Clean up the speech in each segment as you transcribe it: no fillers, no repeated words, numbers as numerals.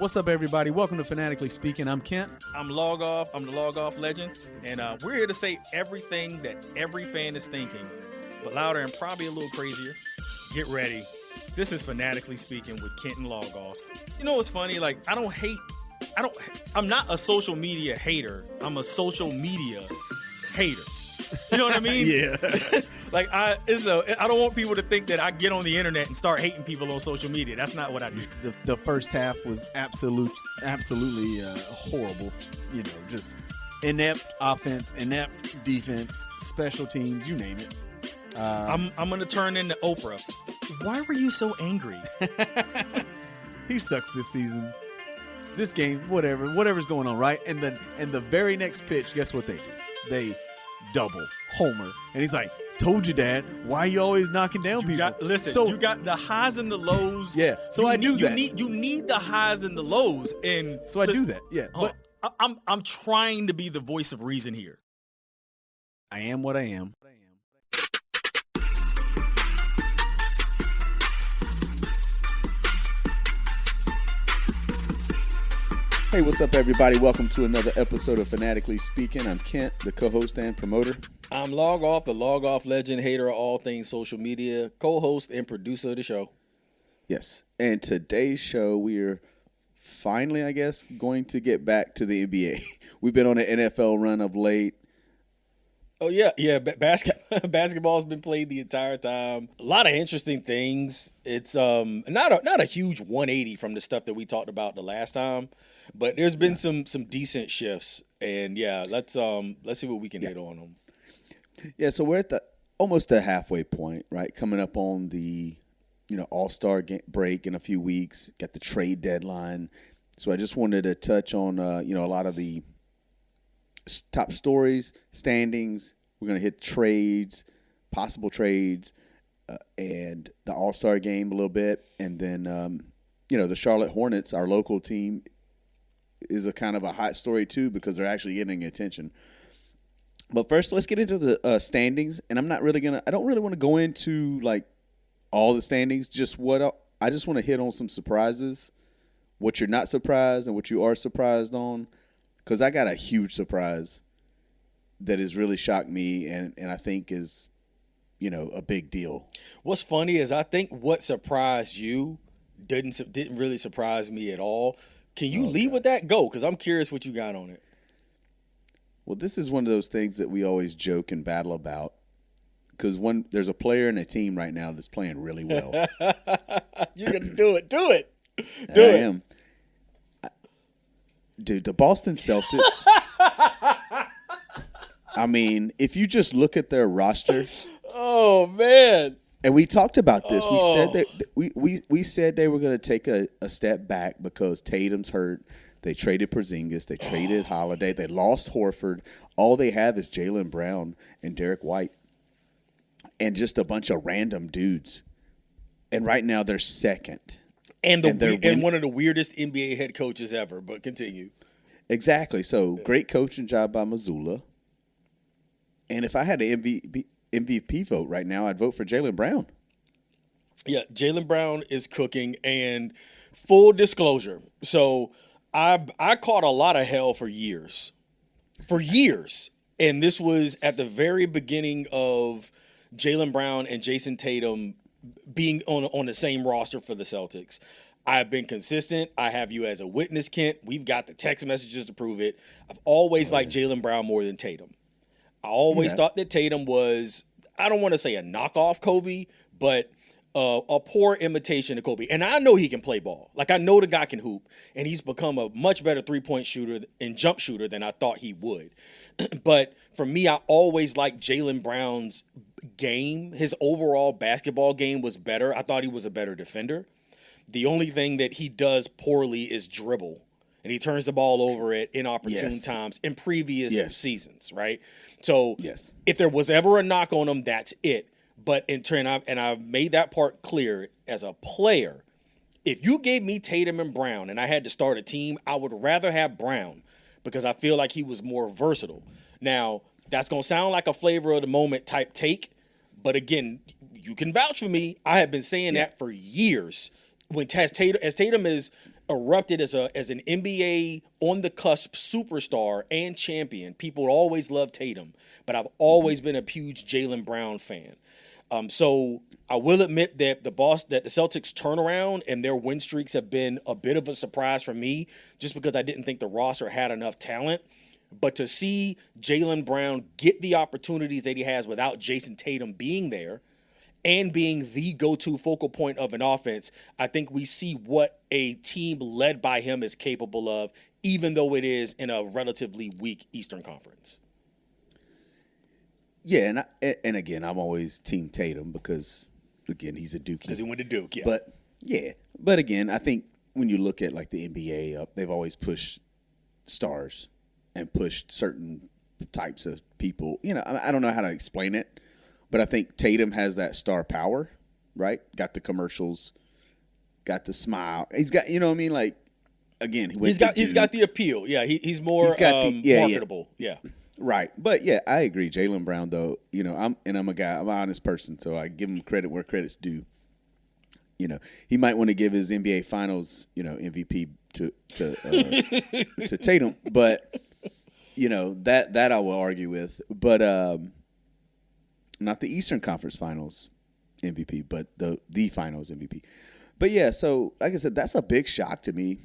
What's up, everybody? Welcome to Fanatically Speaking. I'm Kent. I'm Logoff. I'm the Logoff Legend. And we're here to say everything that every fan is thinking, but louder and probably a little crazier. Get ready. This is Fanatically Speaking with Kent and Logoff. You know what's funny? Like, I'm not a social media hater. I'm a social media hater. You know what I mean? Yeah. I don't want people to think that I get on the internet and start hating people on social media. That's not what I do. The first half was absolutely horrible. You know, just inept offense, inept defense, special teams, you name it. I'm going to turn into Oprah. Why were you so angry? He sucks this season. This game, whatever's going on, right? And the very next pitch, guess what they do? They double homer, and he's like, "Told you, Dad. Why are you always knocking down people?" You got the highs and the lows. Yeah. So I do that. You need the highs and the lows, and so I do that. Yeah. But I'm trying to be the voice of reason here. I am what I am. Hey, what's up, everybody? Welcome to another episode of Fanatically Speaking. I'm Kent, the co-host and promoter. I'm Logoff, the Logoff Legend, hater of all things social media, co-host and producer of the show. Yes, and today's show, we are finally, I guess, going to get back to the NBA. We've been on an NFL run of late. Oh, yeah. Basketball's been played the entire time. A lot of interesting things. It's not a huge 180 from the stuff that we talked about the last time. But there's been some decent shifts, and let's see what we can hit on them. Yeah, so we're at almost the halfway point, right? Coming up on the All-Star break in a few weeks. Got the trade deadline, so I just wanted to touch on a lot of the top stories, standings. We're gonna hit trades, possible trades, and the All-Star game a little bit, and then the Charlotte Hornets, our local team, is a kind of a hot story too because they're actually getting attention. But first, let's get into the standings. And I don't really want to go into like all the standings. I just want to hit on some surprises, what you're not surprised and what you are surprised on. Because I got a huge surprise that has really shocked me and I think is, a big deal. What's funny is I think what surprised you didn't really surprise me at all. Can you lead with that? Go, because I'm curious what you got on it. Well, this is one of those things that we always joke and battle about because there's a player in a team right now that's playing really well. You're going to do it. Do it. I am. Dude, the Boston Celtics, I mean, if you just look at their roster. Oh, man. And we talked about this. We said that we said they were going to take a step back because Tatum's hurt. They traded Porzingis. They traded Holiday. They lost Horford. All they have is Jalen Brown and Derek White and just a bunch of random dudes. And right now they're second. And one of the weirdest NBA head coaches ever, but continue. Exactly. So great coaching job by Mazzulla. And if I had an MVP vote right now, I'd vote for Jalen Brown. Yeah, Jalen Brown is cooking, and full disclosure. So I caught a lot of hell for years. And this was at the very beginning of Jalen Brown and Jason Tatum being on the same roster for the Celtics. I've been consistent. I have you as a witness, Kent. We've got the text messages to prove it. I've always liked Jalen Brown more than Tatum. I always thought that Tatum was, I don't want to say a knockoff Kobe, but a poor imitation of Kobe. And I know he can play ball. Like, I know the guy can hoop, and he's become a much better three-point shooter and jump shooter than I thought he would. But for me, I always liked Jalen Brown's game. His overall basketball game was better. I thought he was a better defender. The only thing that he does poorly is dribble. And he turns the ball over at inopportune times in previous seasons, right? So if there was ever a knock on him, that's it. But in turn, I've made that part clear as a player. If you gave me Tatum and Brown and I had to start a team, I would rather have Brown because I feel like he was more versatile. Now, that's going to sound like a flavor of the moment type take. But again, you can vouch for me. I have been saying that for years. When Tatum is erupted as an NBA on the cusp superstar and champion. People always loved Tatum, but I've always been a huge Jalen Brown fan. So I will admit that the Celtics turnaround and their win streaks have been a bit of a surprise for me, just because I didn't think the roster had enough talent. But to see Jalen Brown get the opportunities that he has without Jason Tatum being there and being the go-to focal point of an offense, I think we see what a team led by him is capable of, even though it is in a relatively weak Eastern Conference. Yeah, and again, I'm always Team Tatum because, again, he's a Dookie. Because he went to Duke, yeah. But again, I think when you look at like the NBA, they've always pushed stars and pushed certain types of people. You know, I don't know how to explain it, but I think Tatum has that star power, right? Got the commercials, got the smile. He's got, you know what I mean? Like, again, he's got the appeal. Yeah, he's more marketable. Yeah. Right. But, yeah, I agree. Jalen Brown, though, you know, I'm an honest person, so I give him credit where credit's due. You know, he might want to give his NBA Finals, you know, MVP to Tatum, but, you know, that I will argue with. But not the Eastern Conference Finals MVP, but the Finals MVP. But, yeah, so, like I said, that's a big shock to me.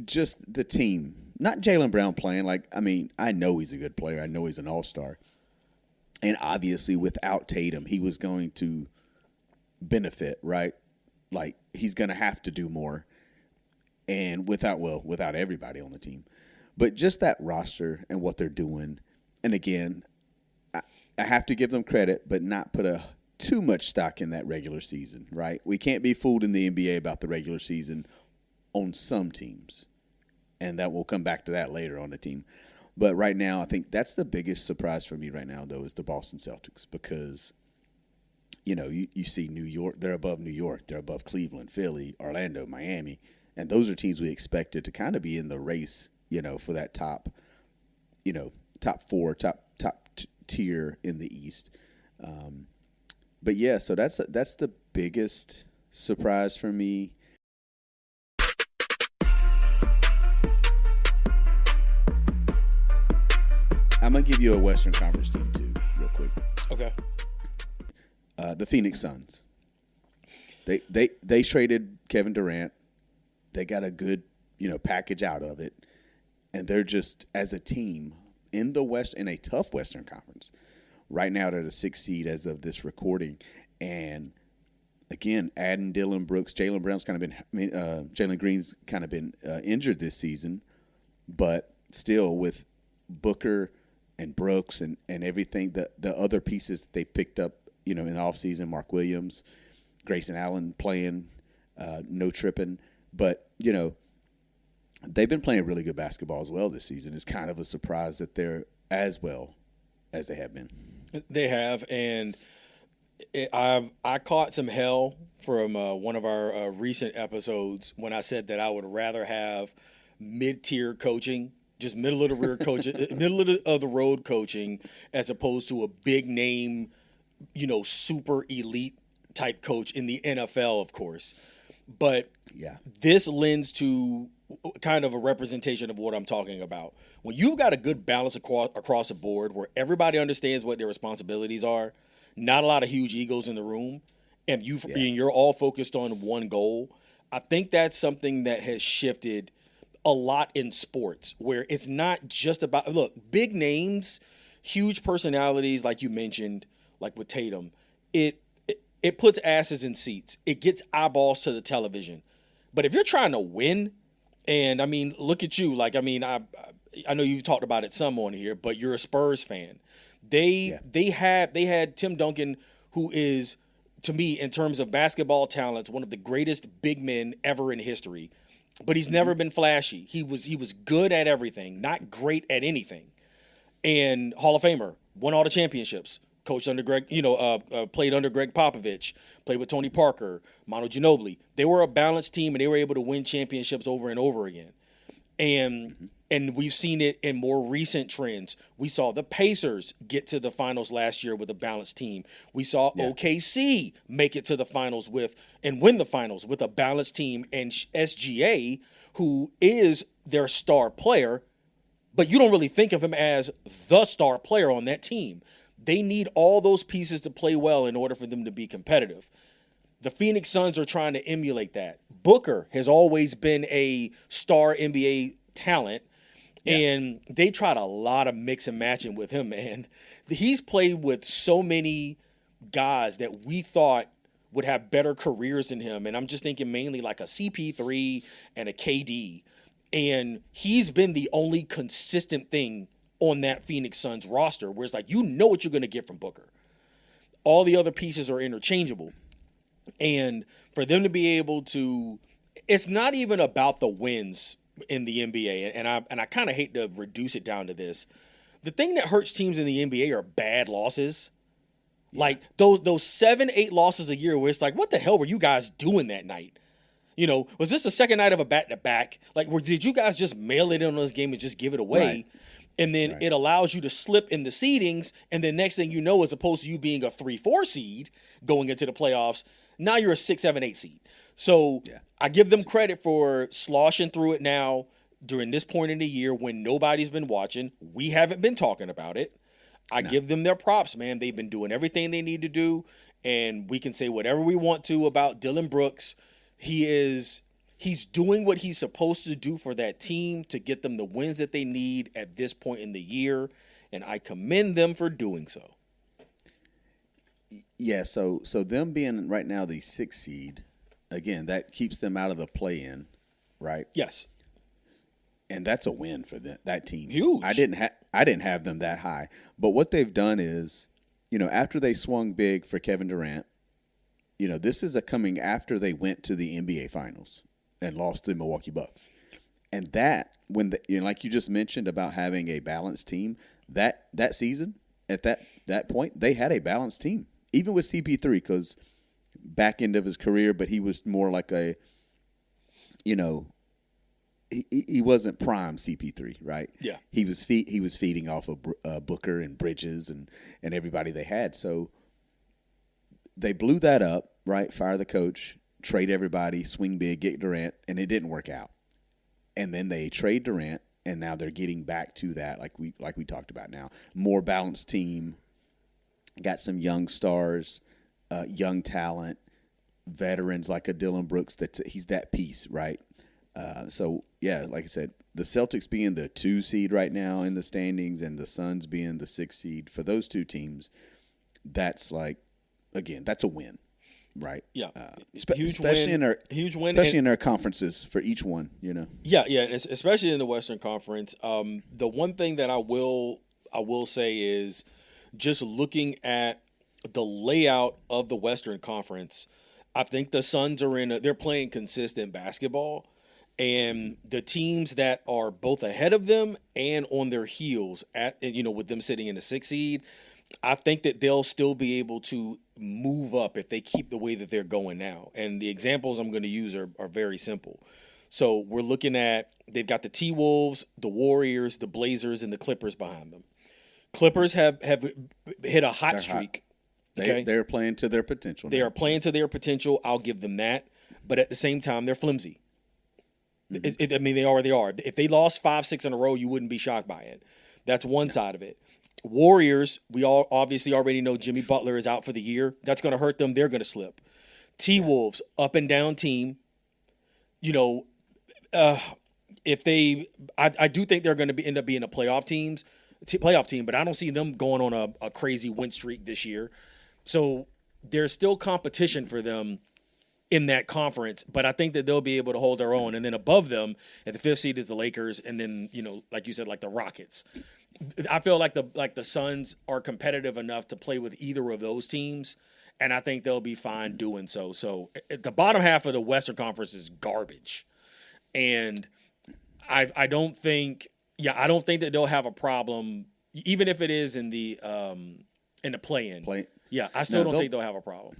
Just the team. Not Jalen Brown playing. Like, I mean, I know he's a good player. I know he's an all-star. And obviously, without Tatum, he was going to benefit, right? Like, he's going to have to do more. And without everybody on the team. But just that roster and what they're doing. And again, I have to give them credit, but not put too much stock in that regular season, right? We can't be fooled in the NBA about the regular season on some teams. And that we'll come back to that later on the team. But right now, I think that's the biggest surprise for me right now, though, is the Boston Celtics. Because, you know, you see New York, they're above New York. They're above Cleveland, Philly, Orlando, Miami. And those are teams we expected to kind of be in the race, you know, for that top four, top tier in the East. But, yeah, so that's the biggest surprise for me. I'm going to give you a Western Conference team, too, real quick. Okay. The Phoenix Suns. They traded Kevin Durant. They got a good, you know, package out of it. And they're just, as a team, in the West, in a tough Western Conference. Right now, they're the 6th seed as of this recording. And, again, adding Dillon Brooks. Jalen Brown's kind of been Jalen Green's kind of been injured this season. But still, with Booker and Brooks and everything, the other pieces that they've picked up, you know, in the offseason, Mark Williams, Grayson Allen playing, no tripping. But, you know, they've been playing really good basketball as well this season. It's kind of a surprise that they're as well as they have been. They have, and I caught some hell from one of our recent episodes when I said that I would rather have mid-tier coaching, just middle of the road coaching, as opposed to a big name, you know, super elite type coach in the NFL, of course. But yeah, this lends to kind of a representation of what I'm talking about. When you've got a good balance across the board where everybody understands what their responsibilities are, not a lot of huge egos in the room, and you're all focused on one goal, I think that's something that has shifted a lot in sports, where it's not just about, look, big names, huge personalities, like you mentioned, like with Tatum, it puts asses in seats. It gets eyeballs to the television. But if you're trying to win, and I mean, look at you, like, I mean, I know you've talked about it some on here, but you're a Spurs fan. They had Tim Duncan, who is, to me, in terms of basketball talents, one of the greatest big men ever in history. But he's never been flashy. He was good at everything, not great at anything. And Hall of Famer, won all the championships. Coached under played under Greg Popovich, played with Tony Parker, Manu Ginobili. They were a balanced team, and they were able to win championships over and over again. And we've seen it in more recent trends. We saw the Pacers get to the finals last year with a balanced team. We saw OKC make it to the finals and win the finals with a balanced team. And SGA, who is their star player, but you don't really think of him as the star player on that team. They need all those pieces to play well in order for them to be competitive. The Phoenix Suns are trying to emulate that. Booker has always been a star NBA talent, and they tried a lot of mix and matching with him, man. He's played with so many guys that we thought would have better careers than him, and I'm just thinking mainly like a CP3 and a KD. And he's been the only consistent thing on that Phoenix Suns roster where it's like, you know what you're going to get from Booker. All the other pieces are interchangeable. And for them to be able to, it's not even about the wins in the NBA. And I kind of hate to reduce it down to this. The thing that hurts teams in the NBA are bad losses. Like those 7-8 losses a year where it's like, what the hell were you guys doing that night? You know, was this the second night of a back-to-back? Like, did you guys just mail it in on this game and just give it away? Right. And then it allows you to slip in the seedings, and then next thing you know, as opposed to you being a 3-4 seed going into the playoffs, now you're a 6, 7, 8 seed. So I give them credit for sloshing through it now during this point in the year when nobody's been watching. We haven't been talking about it. I give them their props, man. They've been doing everything they need to do, and we can say whatever we want to about Dillon Brooks. He's doing what he's supposed to do for that team to get them the wins that they need at this point in the year, and I commend them for doing so. Yeah, so them being right now the 6th seed, again, that keeps them out of the play-in, right? Yes. And that's a win for that team. Huge. I didn't have them that high. But what they've done is, you know, after they swung big for Kevin Durant, you know, this is coming after they went to the NBA Finals and lost to the Milwaukee Bucks. And that, like you just mentioned about having a balanced team, that season, at that point, they had a balanced team. Even with CP3, because back end of his career, but he was more like a, you know, he wasn't prime CP3, right? Yeah. He was feeding off of Booker and Bridges and everybody they had. So they blew that up, right? Fire the coach, trade everybody, swing big, get Durant, and it didn't work out. And then they trade Durant, and now they're getting back to that, like we talked about now. More balanced team, got some young stars, young talent, veterans like a Dillon Brooks. He's that piece, right? So, yeah, like I said, the Celtics being the 2 seed right now in the standings and the Suns being the 6 seed, for those two teams, that's like, again, that's a win, right? Yeah. Huge win. Huge win. Especially in their conferences for each one, you know? Yeah, and especially in the Western Conference. The one thing that I will say is just looking at the layout of the Western Conference, I think the Suns they're playing consistent basketball. And the teams that are both ahead of them and on their heels with them sitting in the 6th seed, I think that they'll still be able to move up if they keep the way that they're going now. And the examples I'm going to use are very simple. So we're looking at, they've got the T-Wolves, the Warriors, the Blazers, and the Clippers behind them. Clippers have hit a hot streak. They're playing to their potential. They are playing to their potential. I'll give them that. But at the same time, they're flimsy. I mean, they already are. If they lost 5-6 in a row, you wouldn't be shocked by it. That's one side of it. Warriors, we all obviously already know Jimmy Butler is out for the year. That's going to hurt them. They're going to slip. T-Wolves, up and down team. You know, I do think they're going to end up being a playoff team, but I don't see them going on a crazy win streak this year. So there's still competition for them in that conference, but I think that they'll be able to hold their own. And then above them, at the 5th seed is the Lakers, and then, you know, like you said, like the Rockets. I feel like the Suns are competitive enough to play with either of those teams, and I think they'll be fine doing so. So the bottom half of the Western Conference is garbage, and I don't think that they'll have a problem, even if it is in the play-in. Yeah, I still don't think they'll have a problem.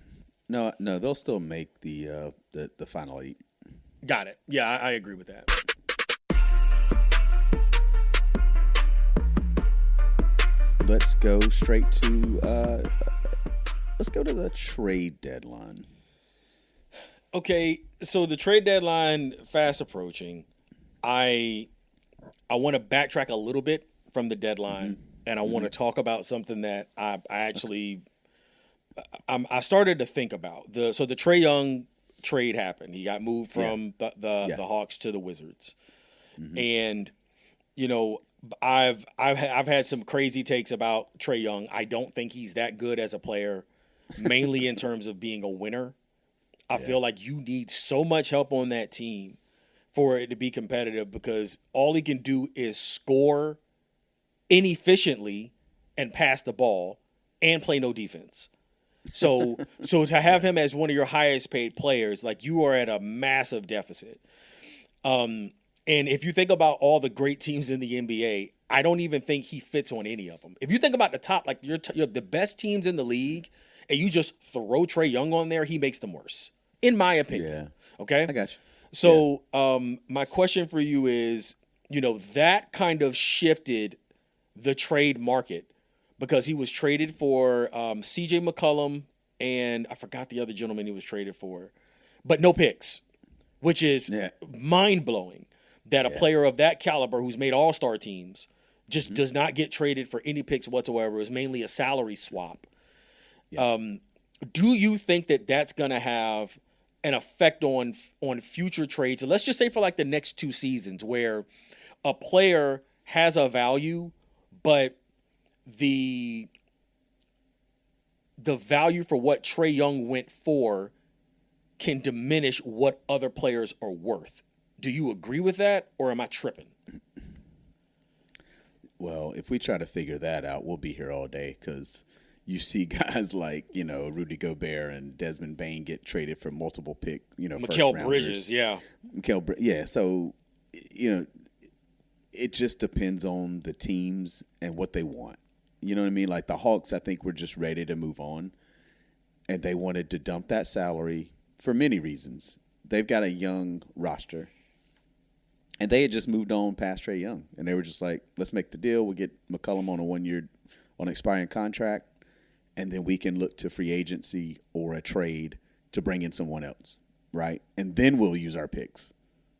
No, they'll still make the final 8. Got it. Yeah, I agree with that. Let's go straight to let's go to the trade deadline. Okay, so the trade deadline fast approaching. I want to backtrack a little bit from the deadline, and I want to talk about something that I actually I started to think about. The Trae Young trade happened. He got moved from the Hawks to the Wizards, and I've had some crazy takes about Trae Young. I don't think he's that good as a player, mainly in terms of being a winner. I feel like you need so much help on that team for it to be competitive, because all he can do is score inefficiently and pass the ball and play no defense. So to have him as one of your highest paid players, like, you are at a massive deficit. And if you think about all the great teams in the NBA, I don't even think he fits on any of them. If you think about the top, like you're the best teams in the league, and you just throw Trae Young on there, he makes them worse, in my opinion. Yeah. Okay? I got you. So my question for you is, that kind of shifted the trade market, because he was traded for C.J. McCollum, and I forgot the other gentleman he was traded for, but no picks, which is mind-blowing that a player of that caliber who's made all-star teams just does not get traded for any picks whatsoever. It was mainly a salary swap. Yeah. Do you think that that's going to have an effect on future trades? And let's just say for like the next 2 seasons, where a player has a value, but the value for what Trae Young went for can diminish what other players are worth. Do you agree with that, or am I tripping? Well, if we try to figure that out, we'll be here all day, because you see guys like, Rudy Gobert and Desmond Bane get traded for multiple pick, Mikal Bridges, So, it just depends on the teams and what they want. You know what I mean? Like the Hawks, I think, were just ready to move on, and they wanted to dump that salary for many reasons. They've got a young roster, and they had just moved on past Trae Young, and they were just like, let's make the deal. We'll get McCollum on a 1-year on expiring contract, and then we can look to free agency or a trade to bring in someone else, right? And then we'll use our picks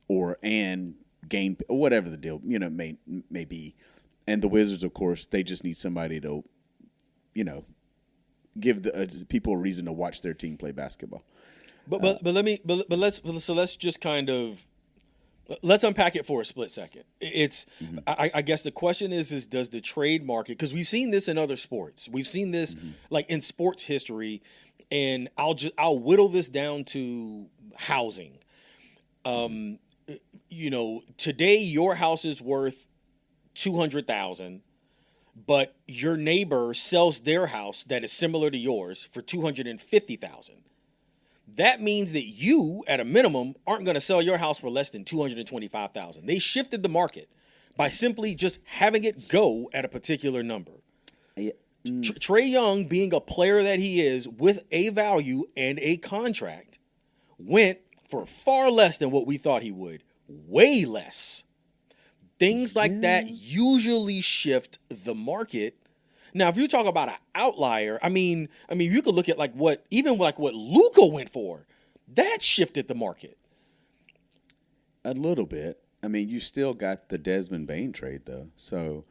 and gain whatever the deal may be. And the Wizards, of course, they just need somebody to, give the people a reason to watch their team play basketball. Let's just kind of let's unpack it for a split second. It's I guess the question is does the trade market, because we've seen this in other sports, we've seen this like in sports history, and I'll whittle this down to housing. Today your house is worth $200,000, but your neighbor sells their house that is similar to yours for $250,000. That means that you, at a minimum, aren't going to sell your house for less than $225,000. They shifted the market by simply just having it go at a particular number. Trae Young, being a player that he is, with a value and a contract, went for far less than what we thought he would. Way less. Things like that usually shift the market. Now, if you talk about an outlier, I mean, you could look at what Luka went for. That shifted the market a little bit. I mean, you still got the Desmond Bane trade though. So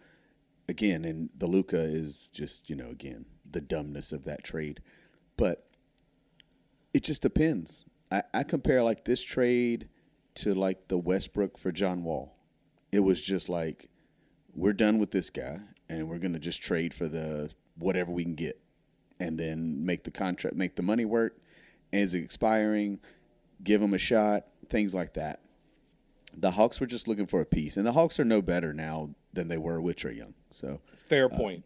again, and the Luka is just again the dumbness of that trade, but it just depends. I compare like this trade to like the Westbrook for John Wall. It was just like, we're done with this guy, and we're going to just trade for the whatever we can get, and then make the contract, make the money work. Is it expiring? Give him a shot. Things like that. The Hawks were just looking for a piece, and the Hawks are no better now than they were with Trae Young. So fair point.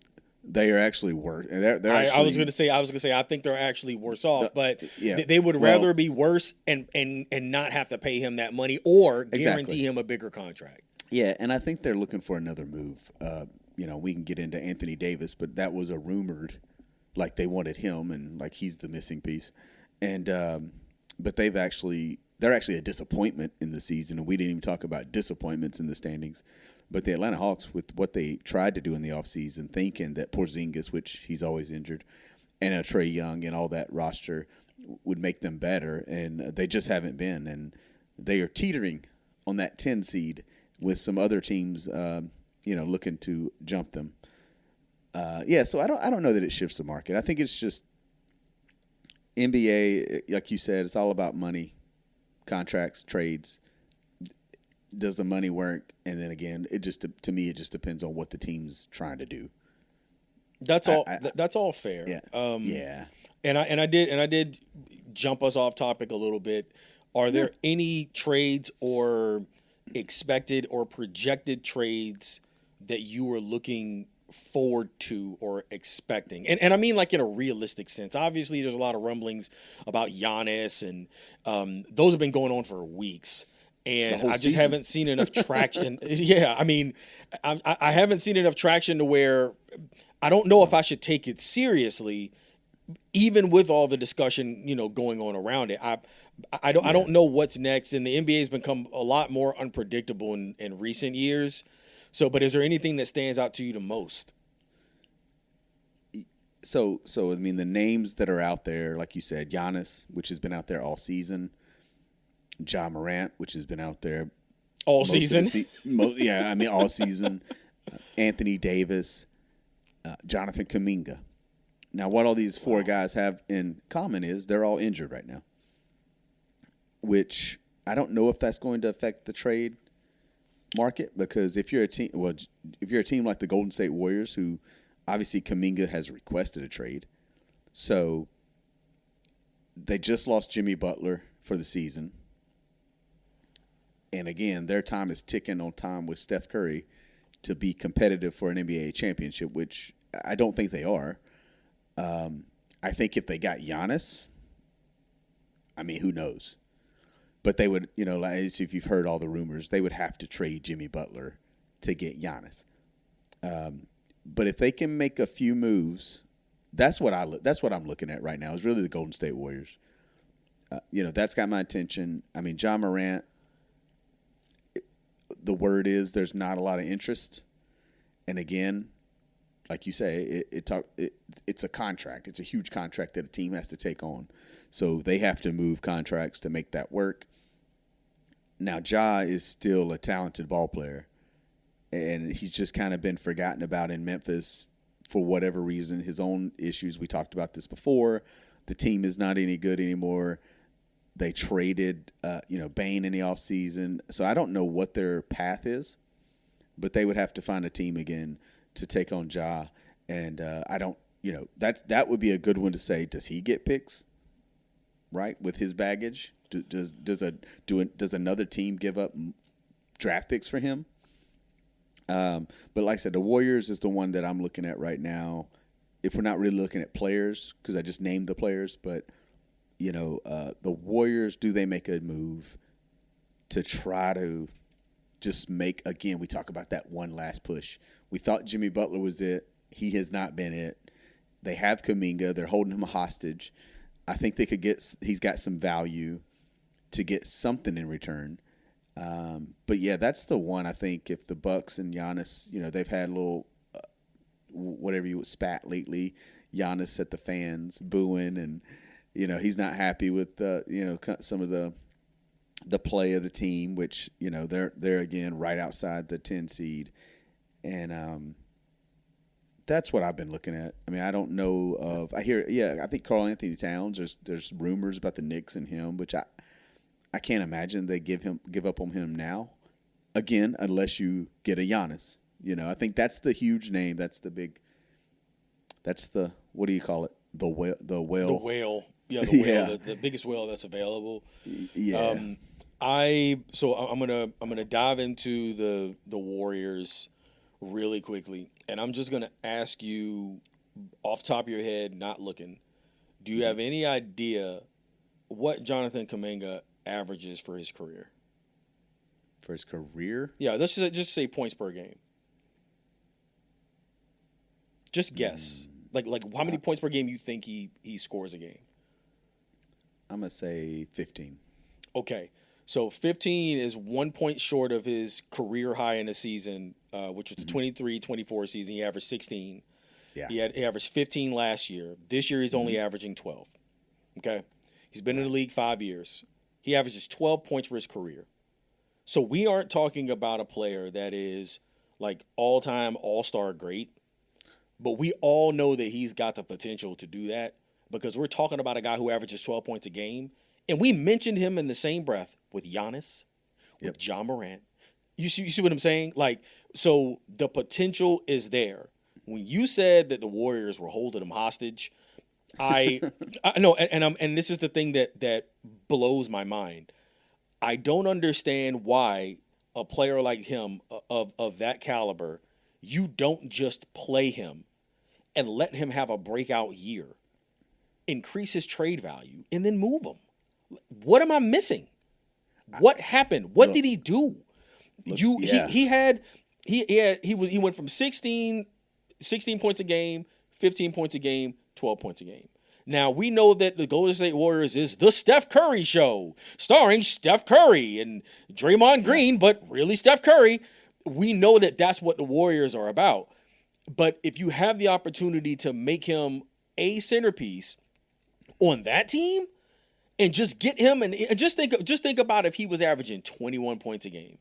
They are actually worse. I was going to say, I think they're actually worse off, but they would rather be worse and not have to pay him that money or guarantee him a bigger contract. Yeah, and I think they're looking for another move. We can get into Anthony Davis, but that was a rumored, like they wanted him, and like he's the missing piece. And but they're actually a disappointment in the season, and we didn't even talk about disappointments in the standings. But the Atlanta Hawks, with what they tried to do in the offseason, thinking that Porzingis, which he's always injured, and a Trae Young and all that roster would make them better, and they just haven't been. And they are teetering on that 10 seed. with some other teams, looking to jump them. So I don't know that it shifts the market. I think it's just NBA, like you said, it's all about money, contracts, trades. Does the money work? And then again, to me, it just depends on what the team's trying to do. That's all. That's all fair. Yeah. Yeah. And I did jump us off topic a little bit. Are there any trades or expected or projected trades that you were looking forward to or expecting? And I mean, like, in a realistic sense. Obviously, there's a lot of rumblings about Giannis, and those have been going on for weeks. And I just haven't seen enough traction. Yeah, I mean, I haven't seen enough traction to where I don't know if I should take it seriously, even with all the discussion, going on around it. I don't know what's next, and the NBA has become a lot more unpredictable in recent years. So, but is there anything that stands out to you the most? So I mean, the names that are out there, like you said, Giannis, which has been out there all season, Morant, which has been out there all season. All season. Anthony Davis, Jonathan Kuminga. Now, what all these four guys have in common is they're all injured right now, which I don't know if that's going to affect the trade market, because if you're a team like the Golden State Warriors, who obviously Kuminga has requested a trade, so they just lost Jimmy Butler for the season. And again, their time is ticking on time with Steph Curry to be competitive for an NBA championship, which I don't think they are. I think if they got Giannis, I mean, who knows? But they would, if you've heard all the rumors, they would have to trade Jimmy Butler to get Giannis. But if they can make a few moves, that's what I'm looking at right now, is really the Golden State Warriors. That's got my attention. I mean, Morant, the word is there's not a lot of interest. And again, like you say, it's a contract. It's a huge contract that a team has to take on. So they have to move contracts to make that work. Now, Ja is still a talented ball player, and he's just kind of been forgotten about in Memphis for whatever reason. His own issues. We talked about this before. The team is not any good anymore. They traded, Bane in the offseason. So I don't know what their path is, but they would have to find a team again to take on Ja. And I don't, that would be a good one to say, does he get picks, right, with his baggage? Does another team give up draft picks for him? But like I said, the Warriors is the one that I'm looking at right now. If we're not really looking at players, because I just named the players, but the Warriors, do they make a move to try to just make, again, we talk about that one last push. We thought Jimmy Butler was it. He has not been it. They have Kuminga. They're holding him hostage. I think they could he's got some value to get something in return. But yeah, that's the one. I think if the Bucks and Giannis, they've had a little, whatever you would spat lately, Giannis at the fans booing, and, he's not happy with some of the play of the team, which, they're again right outside the 10 seed. And that's what I've been looking at. I mean, I don't know of. I think Karl Anthony Towns. There's rumors about the Knicks and him, which I can't imagine they give up on him now. Again, unless you get a Giannis. I think that's the huge name. That's the big. That's the, what do you call it? The whale. The whale. Yeah, the whale. The biggest whale that's available. Yeah. I'm gonna dive into the Warriors really quickly, and I'm just gonna ask you off the top of your head, not looking. Do you have any idea what Jonathan Kuminga averages for his career? For his career? Yeah, let's just say points per game. Just guess. Like how many points per game you think he scores a game? I'm going to say 15. Okay. So 15 is 1 point short of his career high in the season, which was the 23-24 season. He averaged 16. Yeah. He averaged 15 last year. This year he's only averaging 12. Okay? He's been in the league 5 years. He averages 12 points for his career. So we aren't talking about a player that is like all-time all-star great, but we all know that he's got the potential to do that because we're talking about a guy who averages 12 points a game. And we mentioned him in the same breath with Giannis, with John Morant. You see what I'm saying? Like, so the potential is there. When you said that the Warriors were holding him hostage, I know, and this is the thing that blows my mind. I don't understand why a player like him of that caliber, you don't just play him and let him have a breakout year, increase his trade value, and then move him. What am I missing? What happened? What did he do? He went from 16 points a game, 15 points a game, 12 points a game. Now, we know that the Golden State Warriors is the Steph Curry show, starring Steph Curry and Draymond Green, but really Steph Curry. We know that that's what the Warriors are about. But if you have the opportunity to make him a centerpiece on that team and just get him and just think about if he was averaging 21 points a game,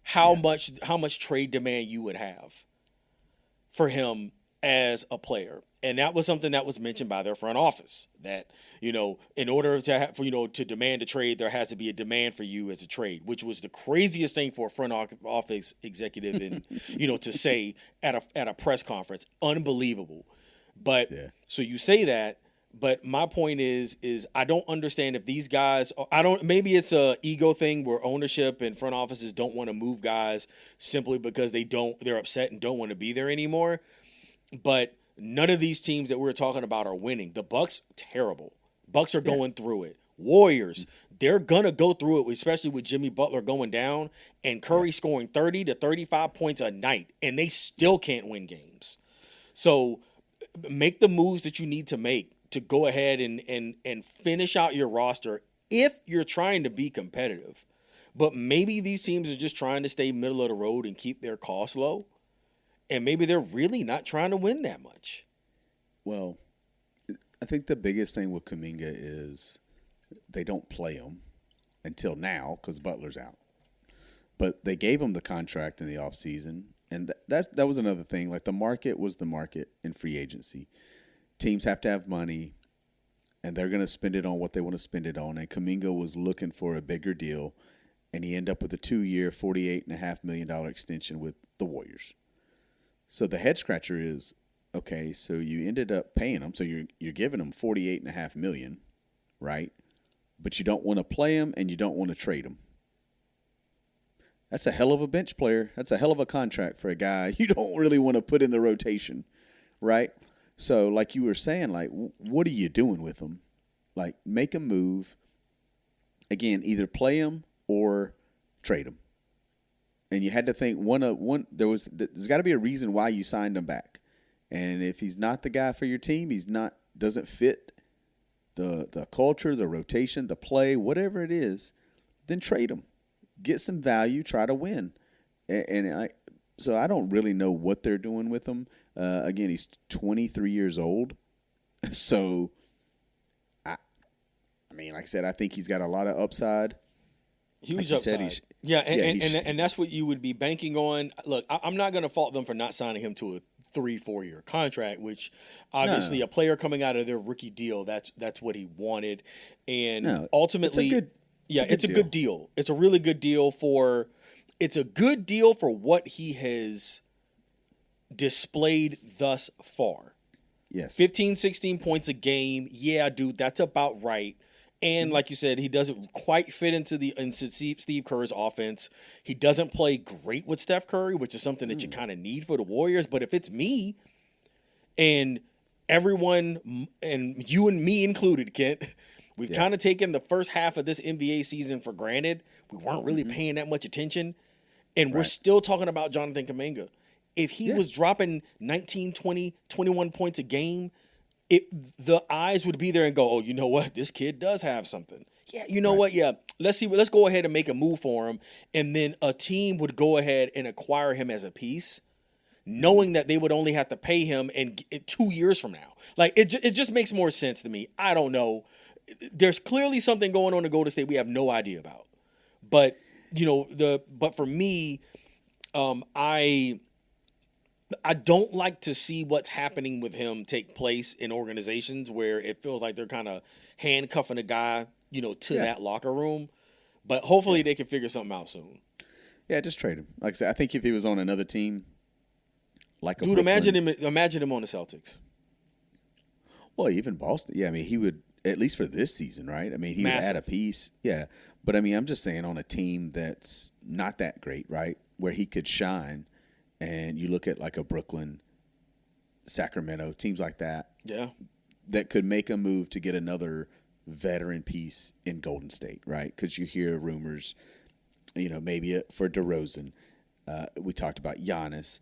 how much trade demand you would have for him as a player. And that was something that was mentioned by their front office that, in order to have, to demand a trade, there has to be a demand for you as a trade, which was the craziest thing for a front office executive and, to say at a press conference. Unbelievable. But so you say that, but my point is I don't understand if these guys, maybe it's a ego thing where ownership and front offices don't want to move guys simply because they're upset and don't want to be there anymore. But none of these teams that we're talking about are winning. The Bucks, terrible. Bucks are going through it. Warriors, they're going to go through it, especially with Jimmy Butler going down and Curry scoring 30 to 35 points a night, and they still can't win games. So make the moves that you need to make to go ahead and finish out your roster if you're trying to be competitive. But maybe these teams are just trying to stay middle of the road and keep their costs low. And maybe they're really not trying to win that much. Well, I think the biggest thing with Kuminga is they don't play him until now because Butler's out. But they gave him the contract in the offseason, and that was another thing. Like, the market was the market in free agency. Teams have to have money, and they're going to spend it on what they want to spend it on. And Kuminga was looking for a bigger deal, and he ended up with a 2-year, $48.5 million extension with the Warriors. So the head scratcher is, okay, so you ended up paying him, so you're giving him $48.5 million, right? But you don't want to play him and you don't want to trade him. That's a hell of a bench player. That's a hell of a contract for a guy you don't really want to put in the rotation, right? So like you were saying, like, what are you doing with him? Like, make a move. Again, either play him or trade him. And you had to think there's got to be a reason why you signed him back. And if he's not the guy for your team, doesn't fit the culture, the rotation, the play, whatever it is, then trade him. Get some value, try to win. So I don't really know what they're doing with him. Again, he's 23 years old. So I mean, like I said, I think he's got a lot of upside. Huge upside. And that's what you would be banking on. Look, I'm not going to fault them for not signing him to a 3-4 year contract, which obviously a player coming out of their rookie deal, that's what he wanted. And ultimately, it's a good deal. It's a really good deal for what he has displayed thus far. Yes. 15, 16 points a game. Yeah, dude, that's about right. And like you said, he doesn't quite fit into Steve Kerr's offense. He doesn't play great with Steph Curry, which is something that you kind of need for the Warriors. But if it's me and everyone, and you and me included, Kent, we've kind of taken the first half of this NBA season for granted. We weren't really paying that much attention. And we're still talking about Jonathan Kuminga. If he was dropping 19, 20, 21 points a game, the eyes would be there and go, oh, you know what? This kid does have something. Yeah, you know what? Yeah, let's go ahead and make a move for him. And then a team would go ahead and acquire him as a piece, knowing that they would only have to pay him 2 years from now. Like, it just makes more sense to me. I don't know. There's clearly something going on in Golden State we have no idea about. But But for me, I don't like to see what's happening with him take place in organizations where it feels like they're kind of handcuffing a guy, to that locker room. But hopefully they can figure something out soon. Yeah, just trade him. Like I said, I think if he was on another team, like a dude, Brooklyn, imagine him on the Celtics. Well, even Boston. Yeah, I mean, he would, at least for this season, right? I mean, he would add a piece. Yeah. But, I mean, I'm just saying on a team that's not that great, right, where he could shine, and you look at like a Brooklyn, Sacramento, teams like that. Yeah. That could make a move to get another veteran piece in Golden State, right? Because you hear rumors, maybe for DeRozan. We talked about Giannis.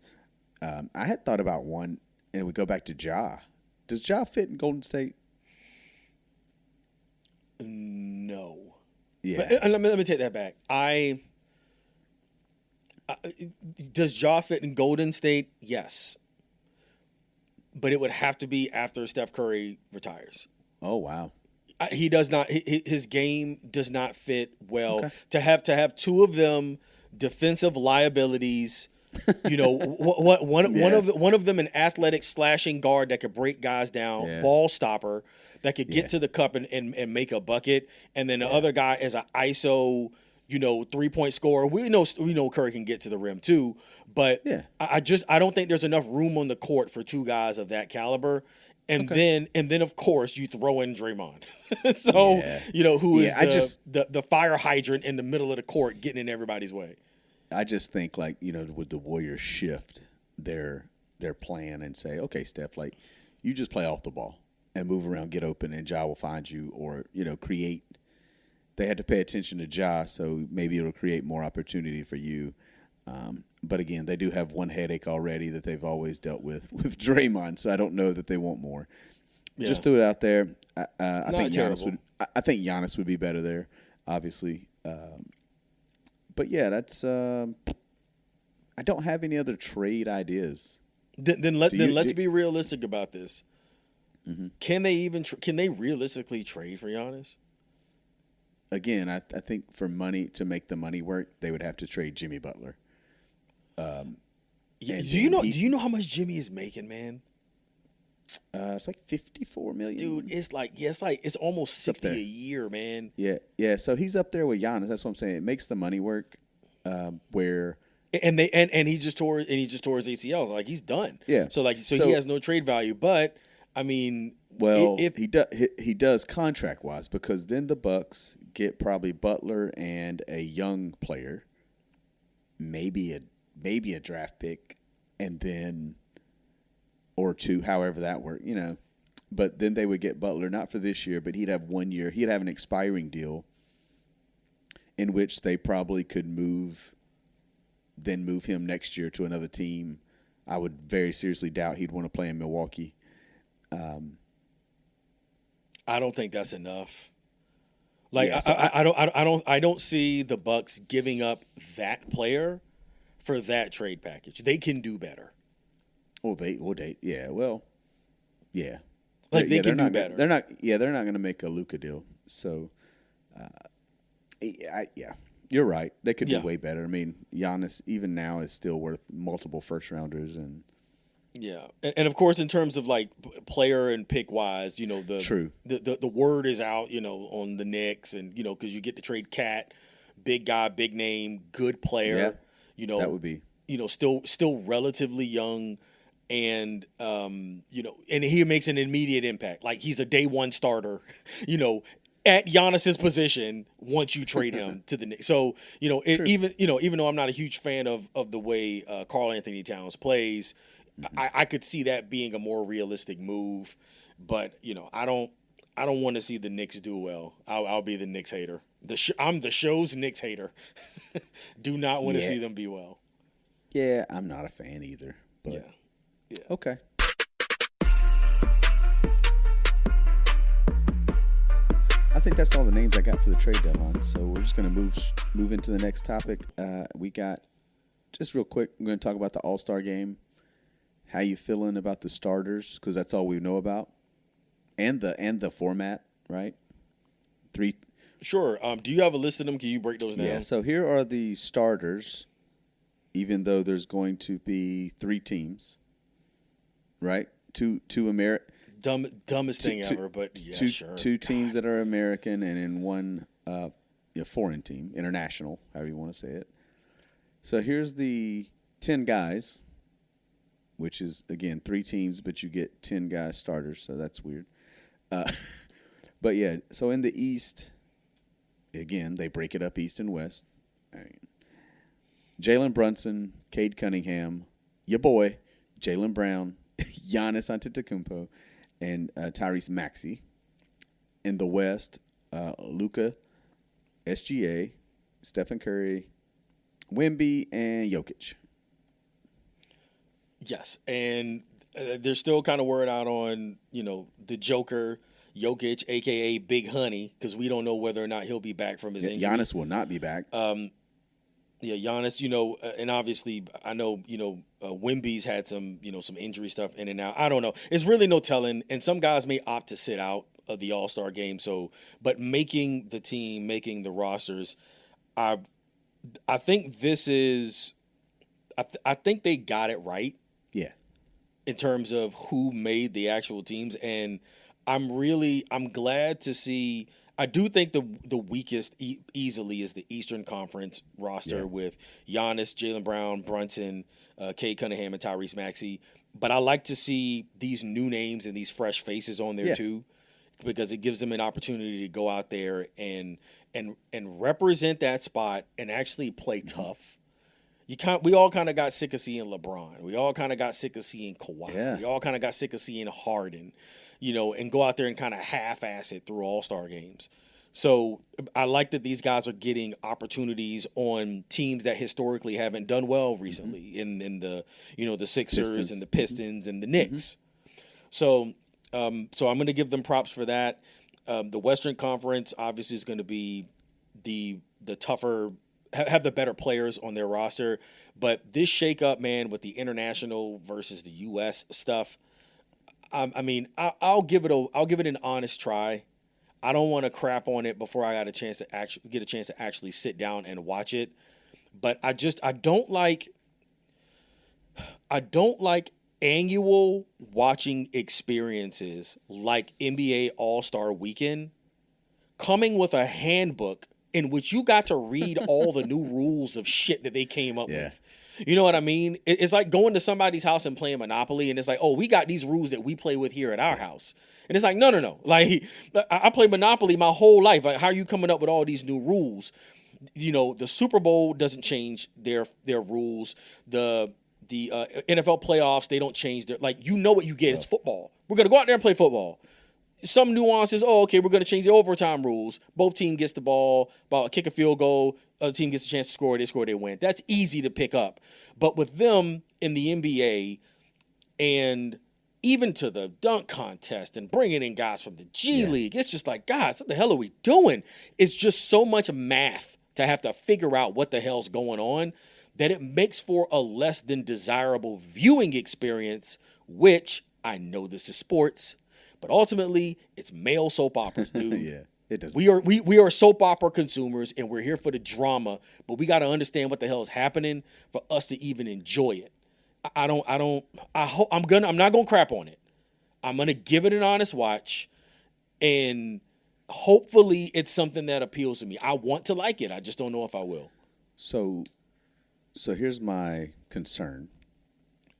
I had thought about one, and we go back to Ja. Does Ja fit in Golden State? No. Yeah. But, let me take that back. Does Ja fit in Golden State? Yes. But it would have to be after Steph Curry retires. Oh, wow. He does not. His game does not fit well. Okay. To have two of them defensive liabilities. One of them an athletic slashing guard that could break guys down, ball stopper that could get to the cup and make a bucket, and then the other guy is an ISO, 3-point scorer. We know Curry can get to the rim too, but I don't think there's enough room on the court for two guys of that caliber. And then of course you throw in Draymond. So who is the fire hydrant in the middle of the court getting in everybody's way. I just think would the Warriors shift their plan and say, okay, Steph, you just play off the ball and move around, get open, and Ja will find you, or create. They had to pay attention to Ja, so maybe it'll create more opportunity for you. But again, they do have one headache already that they've always dealt with Draymond, so I don't know that they want more. Yeah. Just threw it out there. I think Giannis would be better there, obviously. But yeah, that's. I don't have any other trade ideas. Let's be realistic about this. Mm-hmm. Can they realistically trade for Giannis? Again, I think for money, to make the money work, they would have to trade Jimmy Butler. Do you know how much Jimmy is making, man? It's like $54 million. Dude, it's almost $60 a year, man. Yeah. So he's up there with Giannis. That's what I'm saying. It makes the money work. Where he just tore his ACLs. Like, he's done. Yeah. So he has no trade value. But I mean, he does contract wise, because then the Bucks get probably Butler and a young player, maybe a draft pick, and then. Or two, however that worked, But then they would get Butler, not for this year, but he'd have 1 year. He'd have an expiring deal in which they probably could move him next year to another team. I would very seriously doubt he'd want to play in Milwaukee. I don't think that's enough. I don't see the Bucks giving up that player for that trade package. They can do better. They can do better. They're not going to make a Luka deal. So, you're right. They could do way better. I mean, Giannis even now is still worth multiple first rounders, and and of course in terms of player and pick wise, the word is out, on the Knicks, and because you get to trade Cat, big guy, big name, good player. That would be still relatively young. And and he makes an immediate impact. Like, he's a day one starter, at Giannis's position once you trade him to the Knicks. So even though I'm not a huge fan of the way Karl Anthony Towns plays, I could see that being a more realistic move. But I don't want to see the Knicks do well. I'll be the Knicks hater. I'm the show's Knicks hater. Do not want to see them be well. Yeah, I'm not a fan either. But. Yeah. Okay. I think that's all the names I got for the trade deadline. So we're just going to move into the next topic. We got, just real quick, we're going to talk about the All-Star game. How you feeling about the starters? Because that's all we know about, and the format, right? Sure. Do you have a list of them? Can you break those down? Yeah, so here are the starters, even though there's going to be 3 teams, right? Two Dumbest thing ever, but yeah, sure. Two teams that are American and then one foreign team, international, however you want to say it. So here's the 10 guys, which is, again, 3 teams, but you get 10 guys starters, so that's weird. But, yeah, so in the East, again, they break it up East and West. Jalen Brunson, Cade Cunningham, your boy, Jalen Brown, Giannis Antetokounmpo, and Tyrese Maxey. In the West, Luka, SGA, Stephen Curry, Wemby, and Jokic. Yes, and there's still kind of word out on, the Joker, Jokic, a.k.a. Big Honey, because we don't know whether or not he'll be back from his injury. Giannis will not be back. Yeah, Giannis, and obviously I know, Wemby's had some, some injury stuff in and out. I don't know. It's really no telling, and some guys may opt to sit out of the All-Star game. But making the team, making the rosters, I think this is, I think they got it right. Yeah. In terms of who made the actual teams, and I'm glad to see. I do think the weakest easily is the Eastern Conference roster with Giannis, Jalen Brown, Brunson, Cade Cunningham, and Tyrese Maxey. But I like to see these new names and these fresh faces on there too, because it gives them an opportunity to go out there and represent that spot and actually play tough. We all kind of got sick of seeing LeBron. We all kind of got sick of seeing Kawhi. Yeah. We all kind of got sick of seeing Harden. And go out there and kind of half-ass it through All-Star games. So I like that these guys are getting opportunities on teams that historically haven't done well recently in the the Sixers Pistons. and the Pistons and the Knicks. So I'm going to give them props for that. The Western Conference obviously is going to be the tougher, have the better players on their roster. But this shakeup, man, with the international versus the U.S. stuff. I'll give it an honest try. I don't want to crap on it before I got a chance to actually sit down and watch it. But I don't like annual watching experiences like NBA All-Star Weekend coming with a handbook in which you got to read all the new rules of shit that they came up with. You know what I mean? It's like going to somebody's house and playing Monopoly, and it's like, oh, we got these rules that we play with here at our house. And it's like, no. Like, I play Monopoly my whole life. Like, how are you coming up with all these new rules? The Super Bowl doesn't change their rules. The NFL playoffs, they don't change their, like, what you get. It's football. We're going to go out there and play football. Some nuances, we're going to change the overtime rules. Both team gets the ball, kick a field goal, other team gets a chance to score, they win. That's easy to pick up. But with them in the NBA and even to the dunk contest and bringing in guys from the G League, it's just like, guys, what the hell are we doing? It's just so much math to have to figure out what the hell's going on that it makes for a less than desirable viewing experience, which, I know this is sports, but ultimately, it's male soap operas, dude. It does. We are soap opera consumers, and we're here for the drama. But we got to understand what the hell is happening for us to even enjoy it. I'm not gonna crap on it. I'm gonna give it an honest watch, and hopefully, it's something that appeals to me. I want to like it. I just don't know if I will. So here's my concern,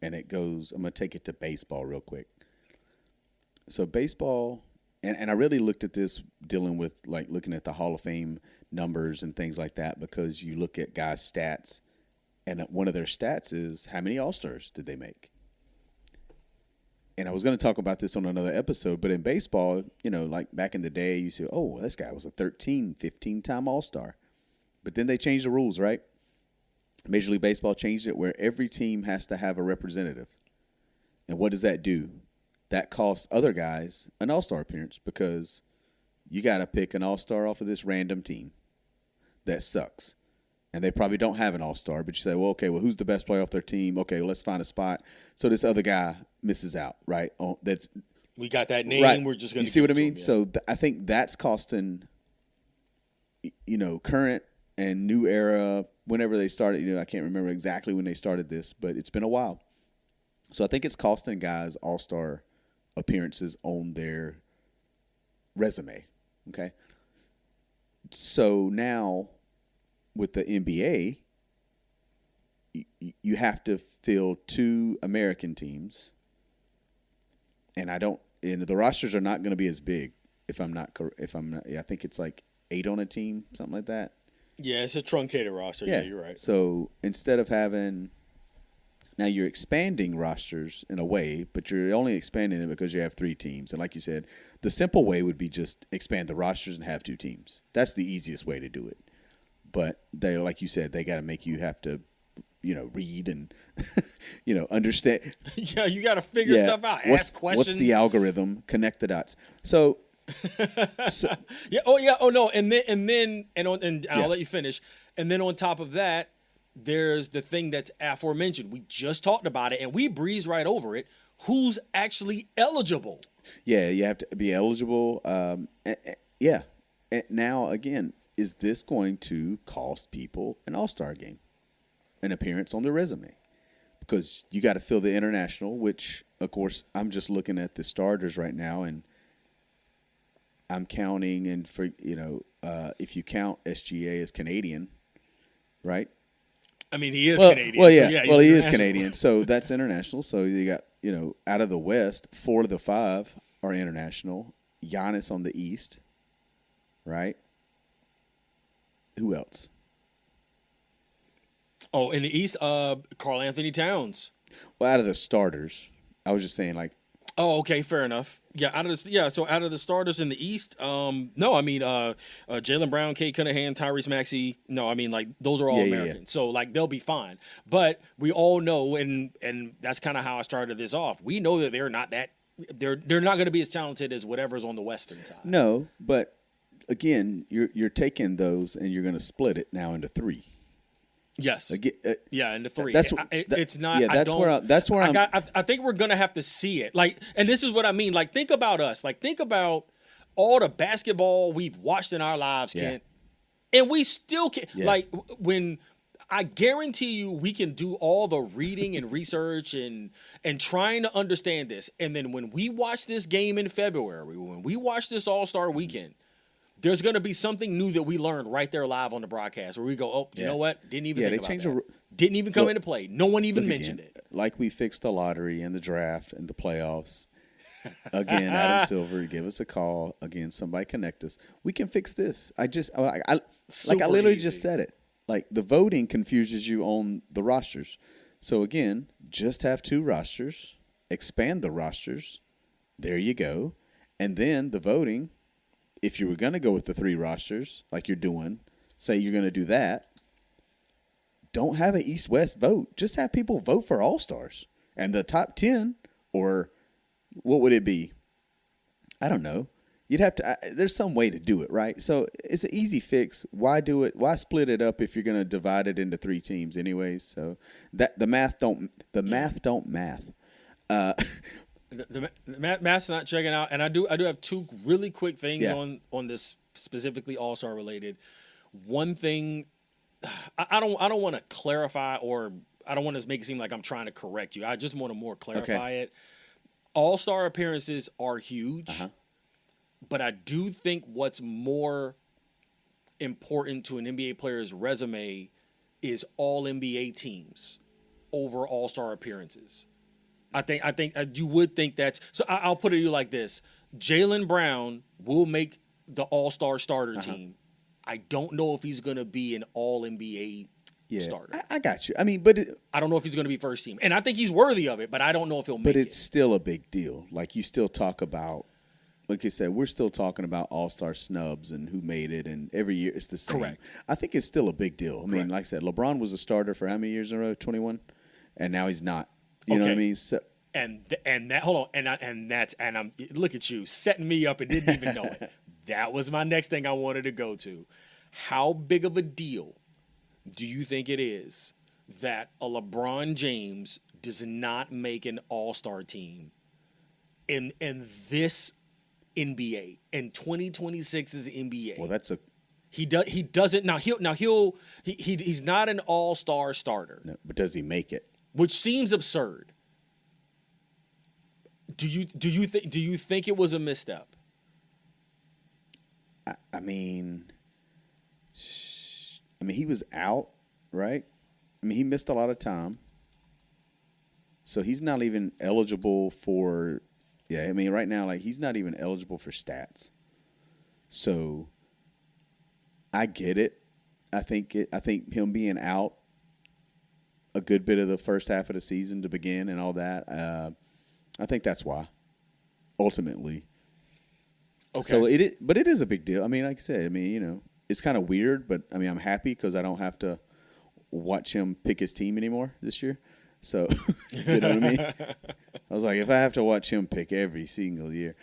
and it goes. I'm gonna take it to baseball real quick. So baseball, and I really looked at this dealing with, like, looking at the Hall of Fame numbers and things like that, because you look at guys' stats, and one of their stats is how many All-Stars did they make? And I was going to talk about this on another episode, but in baseball, like back in the day, you say, oh, this guy was a 15-time All-Star. But then they changed the rules, right? Major League Baseball changed it where every team has to have a representative. And what does that do? That costs other guys an All-Star appearance, because you got to pick an All-Star off of this random team that sucks. And they probably don't have an All-Star, but you say, well, who's the best player off their team? Okay, let's find a spot. So this other guy misses out, right? We got that name. Right. We're just going to. You see what I mean? So I think that's costing current and new era, whenever they started, I can't remember exactly when they started this, but it's been a while. So I think it's costing guys all-star appearances on their resume. Okay. So now with the NBA, you have to fill 2 American teams, and the rosters are not going to be as big. I think it's like 8 on a team, something like that. Yeah, it's a truncated roster. Yeah, you're right. So instead of now you're expanding rosters in a way, but you're only expanding it because you have 3 teams. And like you said, the simple way would be just expand the rosters and have 2 teams. That's the easiest way to do it. But like you said, they got to make you have to, read and, understand. Yeah, you got to figure stuff out. Ask questions. What's the algorithm? Connect the dots. So yeah. Oh yeah. Oh no. And I'll let you finish. And then on top of that, there's the thing that's aforementioned. We just talked about it, and we breezed right over it. Who's actually eligible? Yeah, you have to be eligible. Yeah. And now again, is this going to cost people an All-Star game, an appearance on their resume? Because you got to fill the international, which of course I'm just looking at the starters right now, and I'm counting, and for if you count SGA as Canadian, right? I mean, he is Canadian. Well, yeah. So yeah, well, he is Canadian, so that's international. So you got out of the West, 4 of the 5 are international. Giannis on the East, right? Who else? Oh, in the East, Karl Anthony Towns. Well, out of the starters, I was just saying like. Oh, okay, fair enough. Yeah, so out of the starters in the East, no, I mean, Jalen Brown, Kate Cunningham, Tyrese Maxey, no, I mean, like, those are all Americans. Yeah. So, like, they'll be fine. But we all know, and that's kind of how I started this off, we know that they're not going to be as talented as whatever's on the Western side. No, but, again, you're taking those and you're going to split it now into 3. Yes. Into 3. It's not. Yeah, that's where I think we're gonna have to see it. Like, and this is what I mean. Like, think about us. Like, think about all the basketball we've watched in our lives, Kent, and we still can. Yeah. Like, when I guarantee you, we can do all the reading and research and trying to understand this, and then when we watch this game in February, when we watch this All-Star weekend. There's going to be something new that we learned right there live on the broadcast where we go, oh, you know what? Didn't even think about that. Didn't even come into play. No one even mentioned it. Like we fixed the lottery and the draft and the playoffs. Again, Adam Silver, give us a call. Again, somebody connect us. We can fix this. I literally just said it. Like, the voting confuses you on the rosters. So, again, just have 2 rosters. Expand the rosters. There you go. And then the voting. If you were going to go with the 3 rosters, like you're doing, say you're going to do that, don't have an East-West vote. Just have people vote for All-Stars. And the top 10, or what would it be? I don't know. You'd have to there's some way to do it, right? So it's an easy fix. Why do it? Why split it up if you're going to divide it into 3 teams anyways? So that the math don't math. The math's not checking out, and I do have 2 really quick things on this specifically All-Star related. One thing, I don't want to clarify, or I don't want to make it seem like I'm trying to correct you. I just want to more clarify it. All-Star appearances are huge, but I do think what's more important to an NBA player's resume is all NBA teams over All-Star appearances. I think you would think that's so. I'll put it to you like this: Jalen Brown will make the All-Star starter team. I don't know if he's going to be an All NBA starter. I got you. I mean, but I don't know if he's going to be first team, and I think he's worthy of it. But I don't know if he'll make it. But it's still a big deal. Like, you still talk about, like you said, we're still talking about All-Star snubs and who made it, and every year it's the same. Correct. I think it's still a big deal. I mean, like I said, LeBron was a starter for how many years in a row? 21, and now he's not. You know what I mean? So, and that hold on, and I'm look at you setting me up and didn't even know it. That was my next thing I wanted to go to. How big of a deal do you think it is that a LeBron James does not make an All-Star team in this NBA, in 2026's NBA? Well, that's He doesn't now. He's not an all-star starter. No, but does he make it? Which seems absurd. Do you think it was a misstep? I mean, he was out, right? I mean, he missed a lot of time, so he's not even eligible for. Yeah, I mean, right now, like he's not even eligible for stats. So, I get it. I think him being out a good bit of the first half of the season to begin and all that. I think that's why. Ultimately. Okay. So but it is a big deal. I mean, like I said, I mean, it's kind of weird, but I mean, I'm happy because I don't have to watch him pick his team anymore this year. So, you know what I mean? I was like, if I have to watch him pick every single year.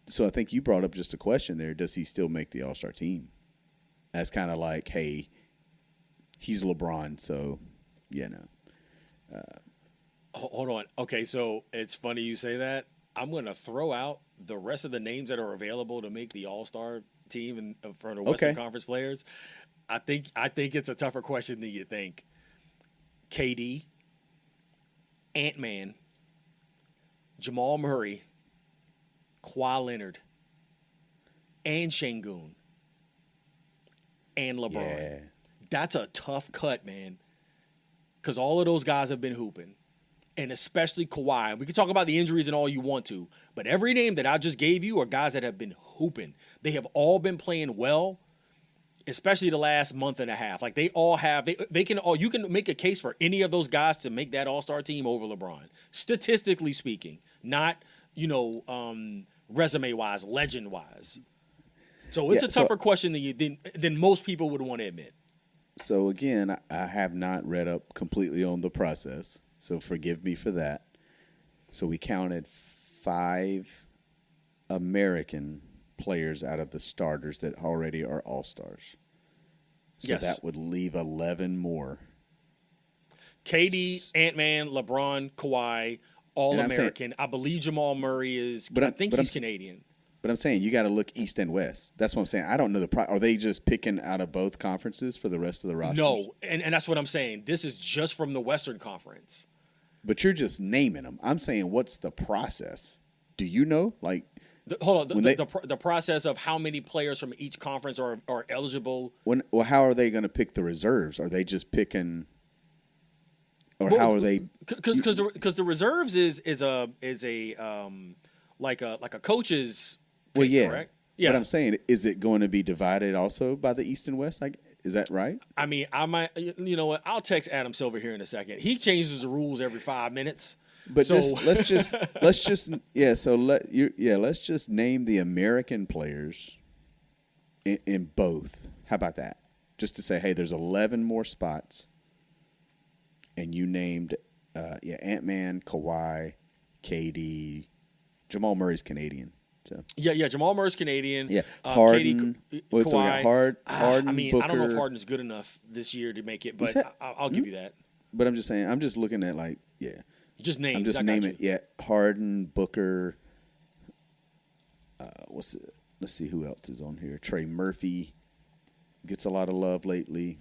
So I think you brought up just a question there. Does he still make the All-Star team? That's kind of like, hey, he's LeBron, so, Hold on. Okay, so it's funny you say that. I'm going to throw out the rest of the names that are available to make the All-Star team for the Western Conference players. I think it's a tougher question than you think. KD, Ant-Man, Jamal Murray, Kawhi Leonard, and Şengün, and LeBron. Yeah. That's a tough cut, man, because all of those guys have been hooping, and especially Kawhi. We can talk about the injuries and all you want to, but every name that I just gave you are guys that have been hooping. They have all been playing well, especially the last month and a half. Like they all have, they can all. You can make a case for any of those guys to make that All-Star team over LeBron, statistically speaking, not resume-wise, legend-wise. So it's a tougher question than most people would want to admit. So, again, I have not read up completely on the process, so forgive me for that. So we counted 5 American players out of the starters that already are All-Stars. So yes. That would leave 11 more. KD, Ant-Man, LeBron, Kawhi, All-American. I believe Jamal Murray is – I think he's Canadian. But I'm saying you got to look East and West. That's what I'm saying. I don't know are they just picking out of both conferences for the rest of the rosters? No, and that's what I'm saying. This is just from the Western Conference. But you're just naming them. I'm saying, what's the process? Do you know? Like, hold on. The process of how many players from each conference are eligible. How are they going to pick the reserves? Are they just picking, or how are they? Because the reserves is a like a coach's. Well, yeah. Correct? Yeah. But I'm saying, is it going to be divided also by the East and West? Is that right? I mean, I might. You know what? I'll text Adam Silver here in a second. He changes the rules every 5 minutes. But let's just name the American players in both. How about that? Just to say, hey, there's 11 more spots, and you named Ant-Man, Kawhi, KD, Jamal Murray's Canadian. So. Yeah, Jamal Murray's Canadian. Yeah, Harden. Kawhi. So we got Harden. I mean, Booker. I don't know if Harden's good enough this year to make it, but I'll give you that. But I'm just saying, I'm just looking at just names. I'm just naming it. Yeah, Harden, Booker. Let's see who else is on here. Trey Murphy gets a lot of love lately.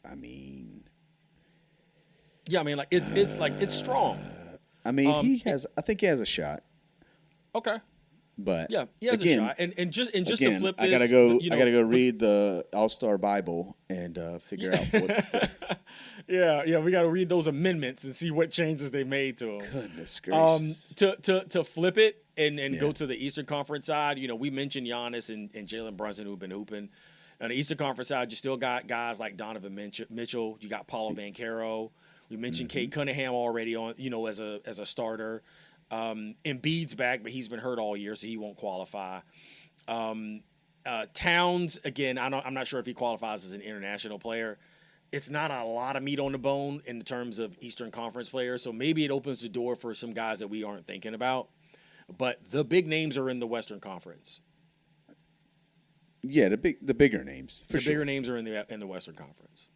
I mean, yeah, I mean, like it's strong. I mean, I think he has a shot. Okay. But yeah, he has a shot. And just to flip this, I gotta go read the All-Star Bible and figure out what's the Yeah, we gotta read those amendments and see what changes they made to them. Goodness gracious. To flip it and go to the Eastern Conference side, we mentioned Giannis and Jalen Brunson who've been hooping. On the Eastern Conference side, you still got guys like Donovan Mitchell. You got Paulo Banchero. We mentioned Cade Cunningham already on, as a starter. Embiid's back, but he's been hurt all year, so he won't qualify. Towns, again, I'm not sure if he qualifies as an international player. It's not a lot of meat on the bone in terms of Eastern Conference players, so maybe it opens the door for some guys that we aren't thinking about. But the big names are in the Western Conference. Yeah, the bigger names. The bigger names are in the Western Conference.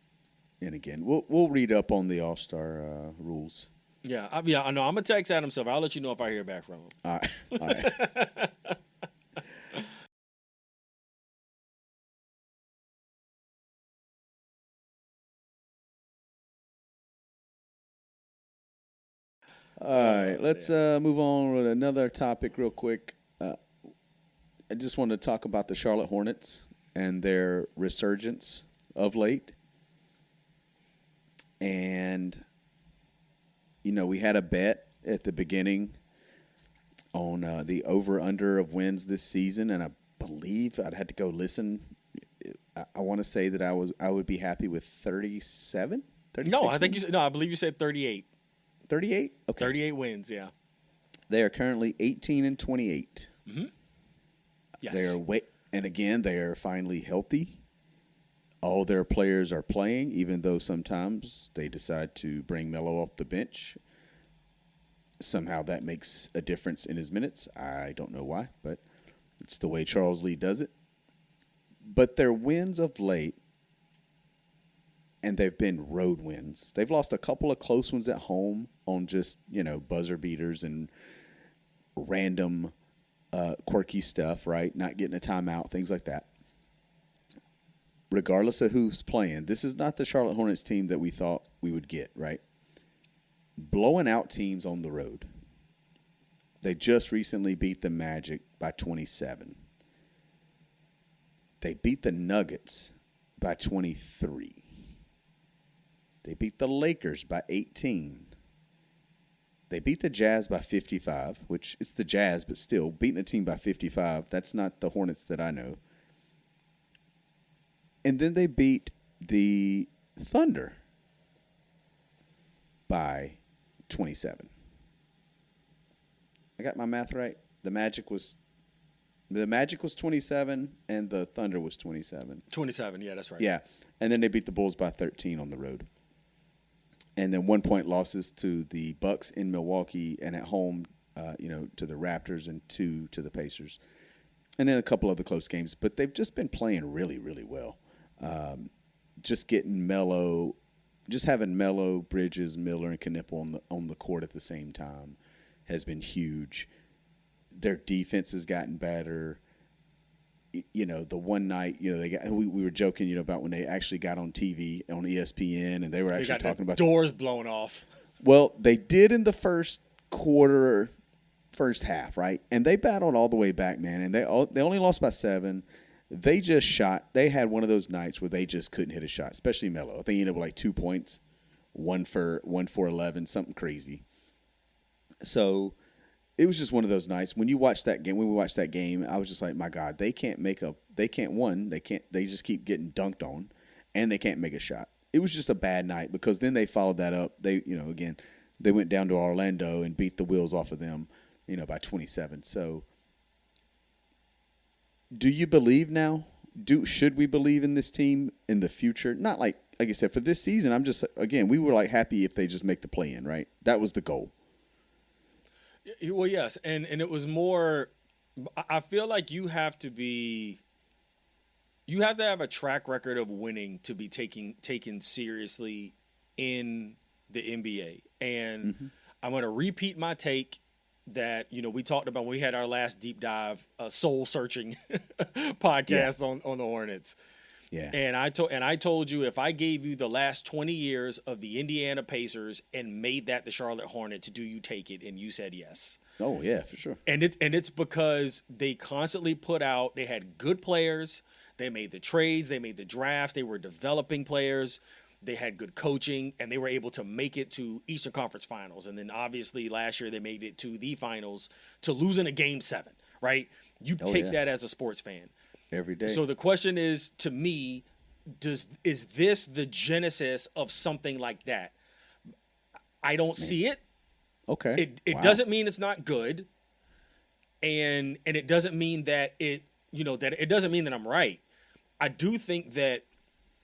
And again, we'll read up on the All-Star rules. Yeah, I know. I'm gonna text Adam Silver. I'll let you know if I hear back from him. All right. All right, let's move on with another topic real quick. I just want to talk about the Charlotte Hornets and their resurgence of late. And, we had a bet at the beginning on the over-under of wins this season, and I believe I'd had to go listen. I want to say that I would be happy with 37? No, I believe you said 38. 38? Okay. 38 wins, yeah. They are currently 18-28. Mm-hmm. Yes. They are finally healthy. All their players are playing, even though sometimes they decide to bring Melo off the bench. Somehow that makes a difference in his minutes. I don't know why, but it's the way Charles Lee does it. But their wins of late, and they've been road wins. They've lost a couple of close ones at home on just, buzzer beaters and random quirky stuff, right? Not getting a timeout, things like that. Regardless of who's playing, this is not the Charlotte Hornets team that we thought we would get, right? Blowing out teams on the road. They just recently beat the Magic by 27. They beat the Nuggets by 23. They beat the Lakers by 18. They beat the Jazz by 55, which it's the Jazz, but still, beating a team by 55, that's not the Hornets that I know. And then they beat the Thunder by 27. I got my math right? The Magic was 27 and the Thunder was 27. 27, yeah, that's right. Yeah. And then they beat the Bulls by 13 on the road. And then 1 point losses to the Bucks in Milwaukee and at home, to the Raptors, and 2 to the Pacers. And then a couple other close games. But they've just been playing really, really well. Just getting Melo, just having Melo, Bridges, Miller, and Knippel on the court at the same time has been huge. Their defense has gotten better. The one night, we were joking, about when they actually got on TV on ESPN and they were actually talking about doors blown off. Well, they did in the first half, right? And they battled all the way back, man. And they only lost by 7. They just shot. They had one of those nights where they just couldn't hit a shot, especially Melo. I think he ended up with like 2 points, one for 11, something crazy. So it was just one of those nights. When we watched that game, I was just like, my God, they just keep getting dunked on, and they can't make a shot. It was just a bad night because then they followed that up. They went down to Orlando and beat the wheels off of them, by 27. So do you believe now? Should we believe in this team in the future? Not like I said, for this season, I'm just, again, we were like happy if they just make the play in, right? That was the goal. Well, yes, and it was more. I feel like you have to have a track record of winning to be taken seriously in the NBA. And I'm going to repeat my take that we talked about when we had our last deep dive, soul searching podcast on the Hornets. Yeah. And I told you if I gave you the last 20 years of the Indiana Pacers and made that the Charlotte Hornets, do you take it? And you said yes. Oh yeah, for sure. And it's because they constantly they had good players, they made the trades, they made the drafts, they were developing players, they had good coaching, and they were able to make it to Eastern Conference Finals. And then obviously last year they made it to the finals to lose in a Game 7, right? You take that as a sports fan. Every day. So the question is, to me, is this the genesis of something like that? I don't see it. Okay. It doesn't mean it's not good, and it doesn't mean that it doesn't mean that I'm right. I do think that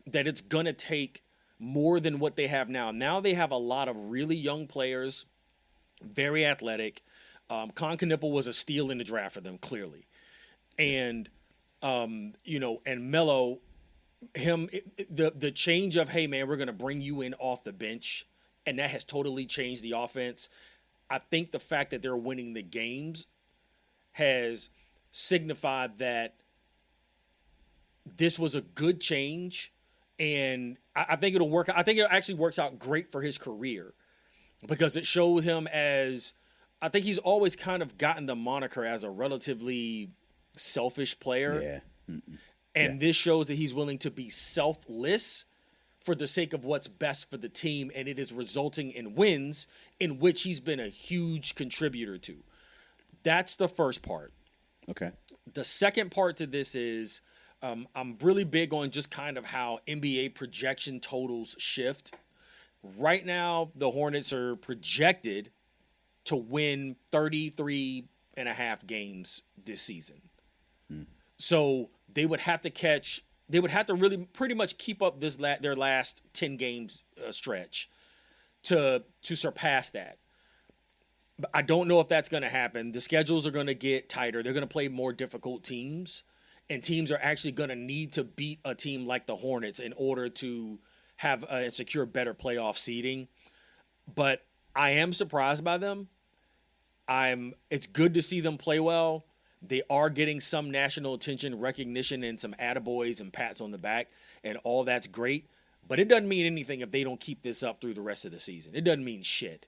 it's gonna take more than what they have now. Now they have a lot of really young players, very athletic. Knippel was a steal in the draft for them, clearly, and. And Melo, the change of, hey, man, we're going to bring you in off the bench, and that has totally changed the offense. I think the fact that they're winning the games has signified that this was a good change, and I think it'll work. I think it actually works out great for his career because it showed him as, I think he's always kind of gotten the moniker as a relatively selfish player. Yeah. And this shows that he's willing to be selfless for the sake of what's best for the team, and it is resulting in wins in which he's been a huge contributor to. That's the first part. Okay. The second part to this is I'm really big on just kind of how NBA projection totals shift. Right now, the Hornets are projected to win 33 and a half games this season. So they would have to really pretty much keep up their last 10 games stretch to surpass that. But I don't know if that's going to happen. The schedules are going to get tighter. They're going to play more difficult teams, and teams are actually going to need to beat a team like the Hornets in order to have a secure better playoff seeding. But I am surprised by them. It's good to see them play well. They are getting some national attention, recognition, and some attaboys and pats on the back, and all that's great. But it doesn't mean anything if they don't keep this up through the rest of the season. It doesn't mean shit.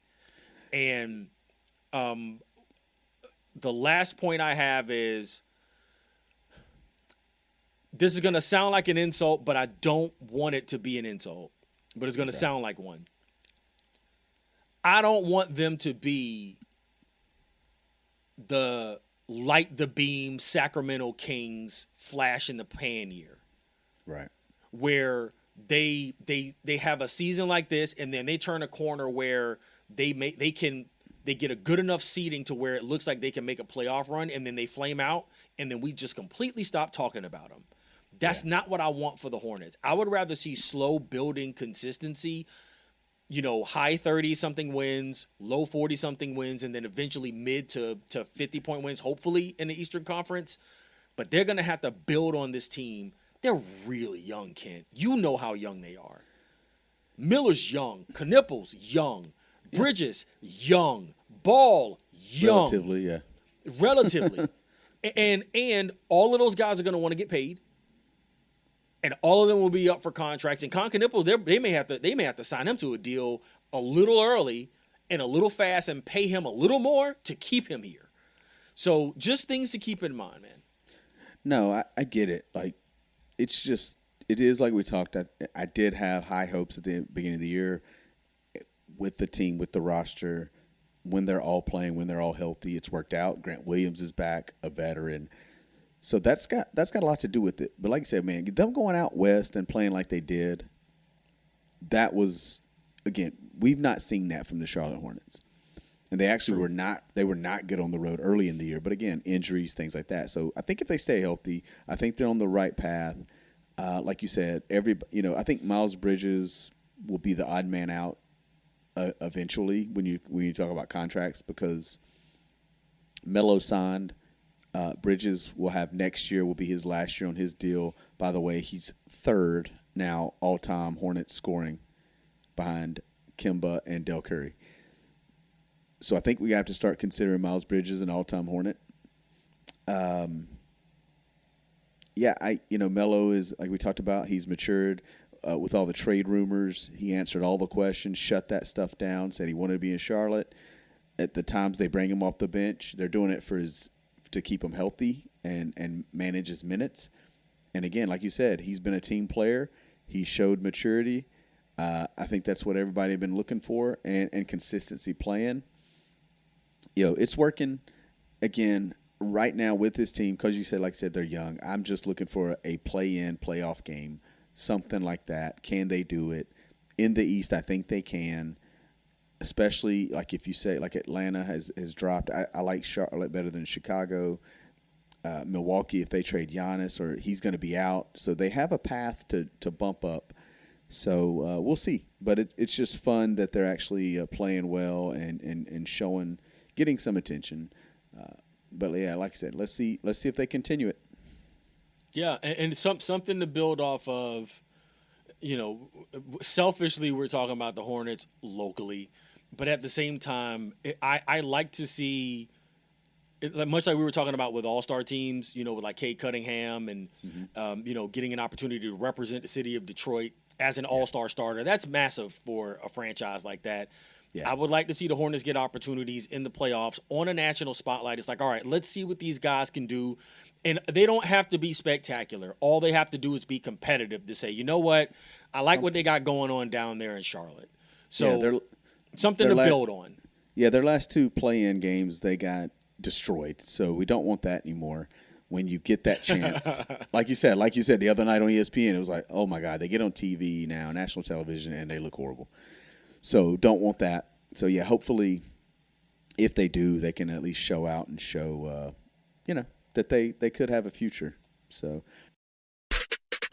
And the last point I have is, this is going to sound like an insult, but I don't want it to be an insult. But it's going to sound like one. I don't want them to be the light the beam Sacramento Kings flash in the pan year. Right. Where they have a season like this, and then they turn a corner where they get a good enough seeding to where it looks like they can make a playoff run, and then they flame out, and then we just completely stop talking about them. That's not what I want for the Hornets. I would rather see slow building consistency, high 30-something wins, low 40-something wins, and then eventually mid to 50-point wins, hopefully, in the Eastern Conference. But they're going to have to build on this team. They're really young, Kent. You know how young they are. Miller's young. Knipples, young. Bridges, young. Ball, young. Relatively. And all of those guys are going to want to get paid. And all of them will be up for contracts. And Knipples, they may have to sign him to a deal a little early and a little fast and pay him a little more to keep him here. So just things to keep in mind, man. No, I get it. Like, it is like we talked. I did have high hopes at the beginning of the year with the team, with the roster, when they're all playing, when they're all healthy. It's worked out. Grant Williams is back, a veteran. So that's got a lot to do with it. But like I said, man, them going out west and playing like they did, that was, again, we've not seen that from the Charlotte Hornets. And they actually were not good on the road early in the year. But again, injuries, things like that. So I think if they stay healthy, I think they're on the right path. Like you said, I think Miles Bridges will be the odd man out eventually when you talk about contracts, because Melo signed. Bridges will have next year will be his last year on his deal. By the way, he's third now all-time Hornets scoring behind Kemba and Del Curry. So I think we have to start considering Miles Bridges an all-time Hornet. Melo is, like we talked about, he's matured. With all the trade rumors, he answered all the questions, shut that stuff down, said he wanted to be in Charlotte. At the times they bring him off the bench, they're doing it to keep him healthy and manage his minutes. And again, like you said, he's been a team player. He showed maturity. I think that's what everybody had been looking for, and consistency playing. It's working. Again, right now with this team, because you said, like I said, they're young. I'm just looking for a play-in, playoff game, something like that. Can they do it? In the East, I think they can. Especially, like if you say, like Atlanta has dropped. I like Charlotte better than Chicago. Milwaukee, if they trade Giannis, or he's going to be out. So they have a path to bump up. So we'll see. But it's just fun that they're actually playing well and showing, getting some attention. But, yeah, like I said, let's see if they continue it. Yeah, and something to build off of. Selfishly, we're talking about the Hornets locally. But at the same time, I like to see, much like we were talking about with all-star teams, with like Cade Cunningham and, getting an opportunity to represent the city of Detroit as an all-star starter. That's massive for a franchise like that. Yeah. I would like to see the Hornets get opportunities in the playoffs on a national spotlight. It's like, all right, let's see what these guys can do. And they don't have to be spectacular. All they have to do is be competitive to say, you know what? I like what they got going on down there in Charlotte. So something to build on. Yeah, their last 2 play-in games, they got destroyed. So we don't want that anymore. When you get that chance, like you said, the other night on ESPN, it was like, oh my God, they get on TV now, national television, and they look horrible. So don't want that. So yeah, hopefully, if they do, they can at least show out and show, that they could have a future. So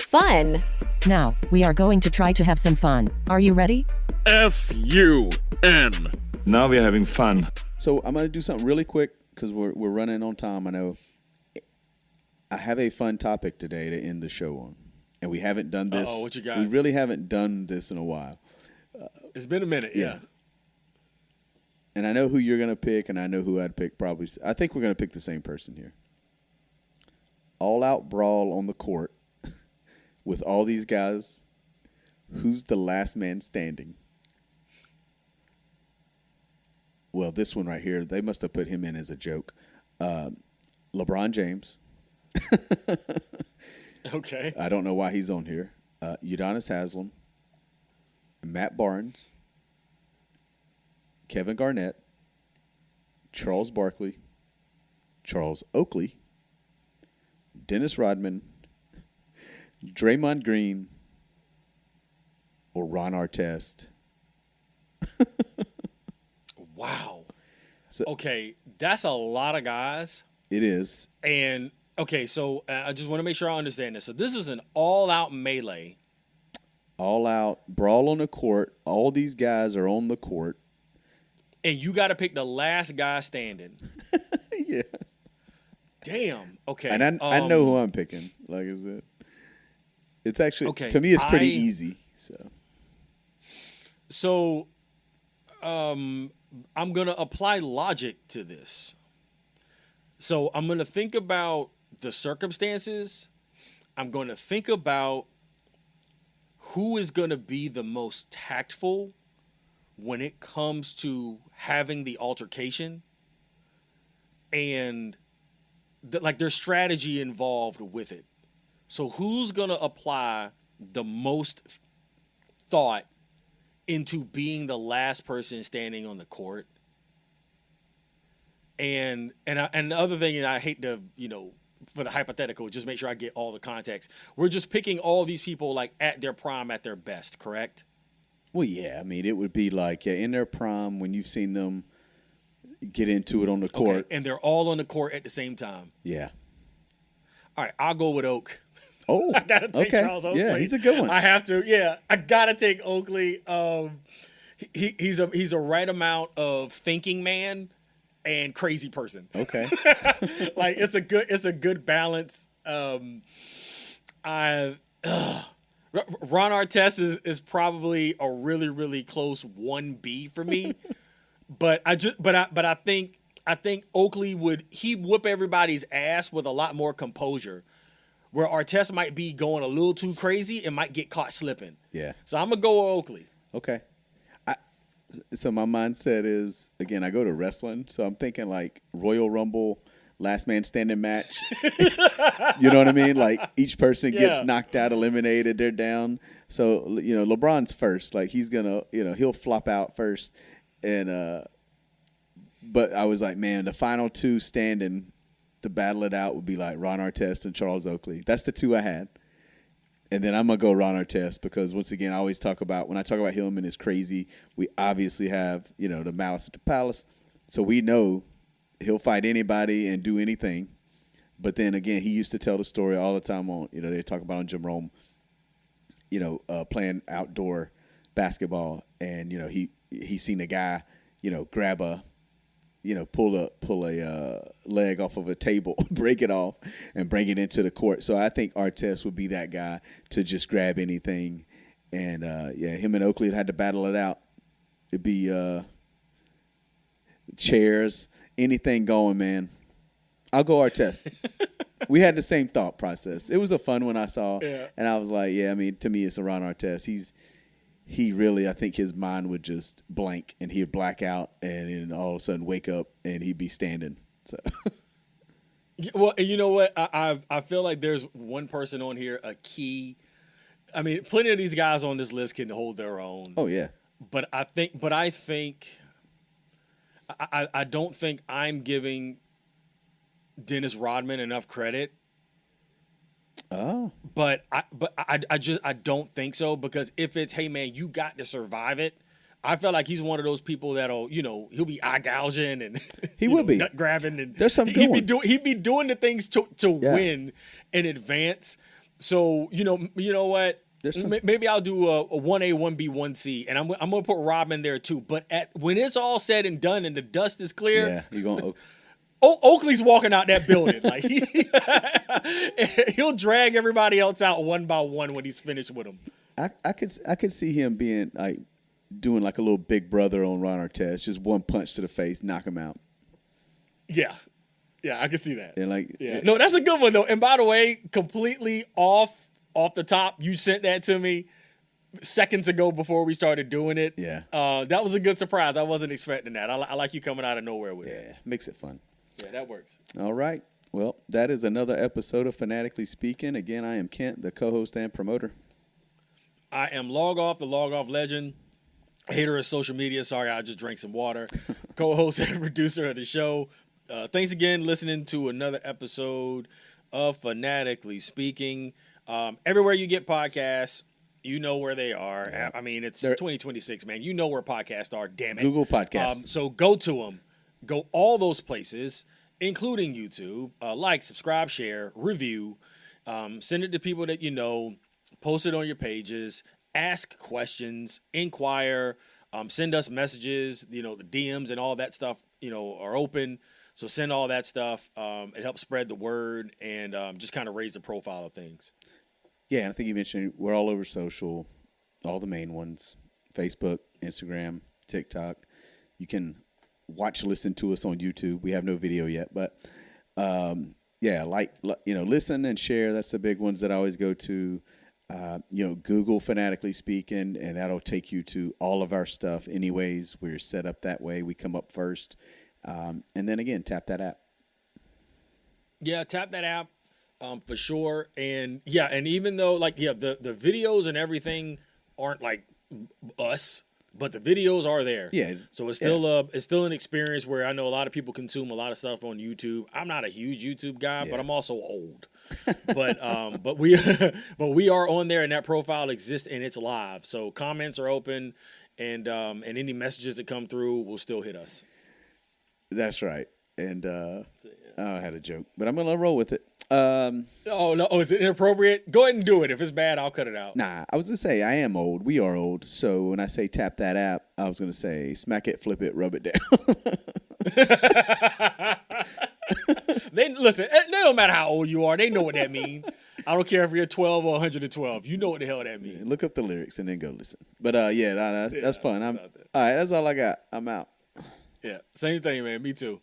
fun. Now we are going to try to have some fun. Are you ready? F-U-N. Now we're having fun. So I'm going to do something really quick because we're running on time. I know. I have a fun topic today to end the show on, and we haven't done this. Oh, what you got? We really haven't done this in a while. It's been a minute, yeah. And I know who you're going to pick, and I know who I'd pick probably. I think we're going to pick the same person here. All-out brawl on the court with all these guys. Who's the last man standing? Well, this one right here, they must have put him in as a joke. LeBron James. Okay. I don't know why he's on here. Udonis Haslem, Matt Barnes, Kevin Garnett, Charles Barkley, Charles Oakley, Dennis Rodman, Draymond Green, or Ron Artest. Wow. Okay, that's a lot of guys. It is. And okay, so I just want to make sure I understand this. So this is an all-out melee. All-out brawl on the court. All these guys are on the court. And you got to pick the last guy standing. Yeah. Damn. Okay. And I know who I'm picking, like I said. It's actually, to me, it's pretty easy. So I'm going to apply logic to this. So I'm going to think about the circumstances. I'm going to think about who is going to be the most tactful when it comes to having the altercation and their strategy involved with it. So who's going to apply the most thought into being the last person standing on the court? And the other thing, and I hate to, for the hypothetical, just make sure I get all the context. We're just picking all these people like at their prime, at their best, correct? Well, yeah. I mean, it would be like in their prime when you've seen them get into it on the court. Okay, and they're all on the court at the same time. Yeah. All right, I'll go with Oak. Oh, I gotta take Charles Oakley. Yeah, he's a good one. I have to. Yeah, I gotta take Oakley. He's a right amount of thinking man and crazy person. Okay. Like it's a good balance. Ron Artest is probably a really, really close 1B for me. but I think Oakley would whoop everybody's ass with a lot more composure. Where Artest might be going a little too crazy and might get caught slipping. Yeah. So I'm gonna go with Oakley. Okay. So my mindset is, again, I go to wrestling, so I'm thinking like Royal Rumble, last man standing match. You know what I mean? Like each person gets knocked out, eliminated, they're down. So, LeBron's first. Like he's going to, he'll flop out first. And but I was like, man, the final two standing to battle it out would be like Ron Artest and Charles Oakley. That's the two I had. And then I'm going to go Ron Artest because, once again, I always talk about, when I talk about him and his crazy, we obviously have, the malice at the palace. So we know he'll fight anybody and do anything. But then, again, he used to tell the story all the time on, they talk about on Jim Rome, playing outdoor basketball. And, he seen a guy, grab a, pull a leg off of a table, break it off, and bring it into the court. So I think Artest would be that guy to just grab anything. And, him and Oakley had to battle it out. It'd be chairs, anything going, man. I'll go Artest. We had the same thought process. It was a fun one I saw. Yeah. And I was like, to me it's a Ron Artest. he really, I think his mind would just blank and he'd black out and then all of a sudden wake up and he'd be standing. So. Well, you know what? I feel like there's one person on here, a key. I mean, plenty of these guys on this list can hold their own. Oh yeah. But I don't think I'm giving Dennis Rodman enough credit. Oh. But I don't think so, because if it's, hey man, you got to survive it, I feel like he's one of those people that'll, he'll be eye gouging and he will be nut grabbing, and there's some good ones. He'd be doing the things to win in advance. So you know what? Maybe I'll do a 1A, 1B, 1C, and I'm gonna put Rodman there too. But when it's all said and done and the dust is clear, yeah, you're going. Oakley's walking out that building. Like he'll drag everybody else out one by one when he's finished with them. I could see him being like doing like a little big brother on Ron Artest, just one punch to the face, knock him out. Yeah, I can see that. And no, that's a good one though. And by the way, completely off the top, you sent that to me seconds ago before we started doing it. Yeah, that was a good surprise. I wasn't expecting that. I like you coming out of nowhere with it. Yeah, makes it fun. Yeah, that works. All right. Well, that is another episode of Fanatically Speaking. Again, I am Kent, the co-host and promoter. I am Logoff, the Logoff Legend, hater of social media. Sorry, I just drank some water. Co-host and producer of the show. Thanks again listening to another episode of Fanatically Speaking. Everywhere you get podcasts, you know where they are. Yeah. I mean, it's 2026, man. You know where podcasts are, damn it. Google Podcasts. So go to them. Go all those places, including YouTube. Like, subscribe, share, review. Send it to people that you know. Post it on your pages. Ask questions. Inquire. Send us messages. The DMs and all that stuff, are open. So send all that stuff. It helps spread the word and just kind of raise the profile of things. Yeah, I think you mentioned we're all over social, all the main ones, Facebook, Instagram, TikTok. You can listen to us on YouTube. We have no video yet, but listen and share. That's the big ones that I always go to. Google Fanatically Speaking, and that'll take you to all of our stuff. Anyways, we're set up that way. We come up first, and then again, tap that app. Yeah, tap that app for sure. And and even though the videos and everything aren't like us. But the videos are there. Yeah. So it's still an experience where I know a lot of people consume a lot of stuff on YouTube. I'm not a huge YouTube guy, but I'm also old. but we are on there, and that profile exists and it's live. So comments are open, and any messages that come through will still hit us. That's right. And I had a joke, but I'm gonna roll with it. Is it inappropriate? Go ahead and do it. If it's bad, I'll cut it out. Nah, I was gonna say I am old. We are old. So when I say tap that app, I was gonna say smack it, flip it, rub it down. They don't matter how old you are. They know what that means. I don't care if you're 12 or 112. You know what the hell that means. Yeah, look up the lyrics and then go listen. But that's fun. All right. That's all I got. I'm out. Yeah, same thing, man. Me too.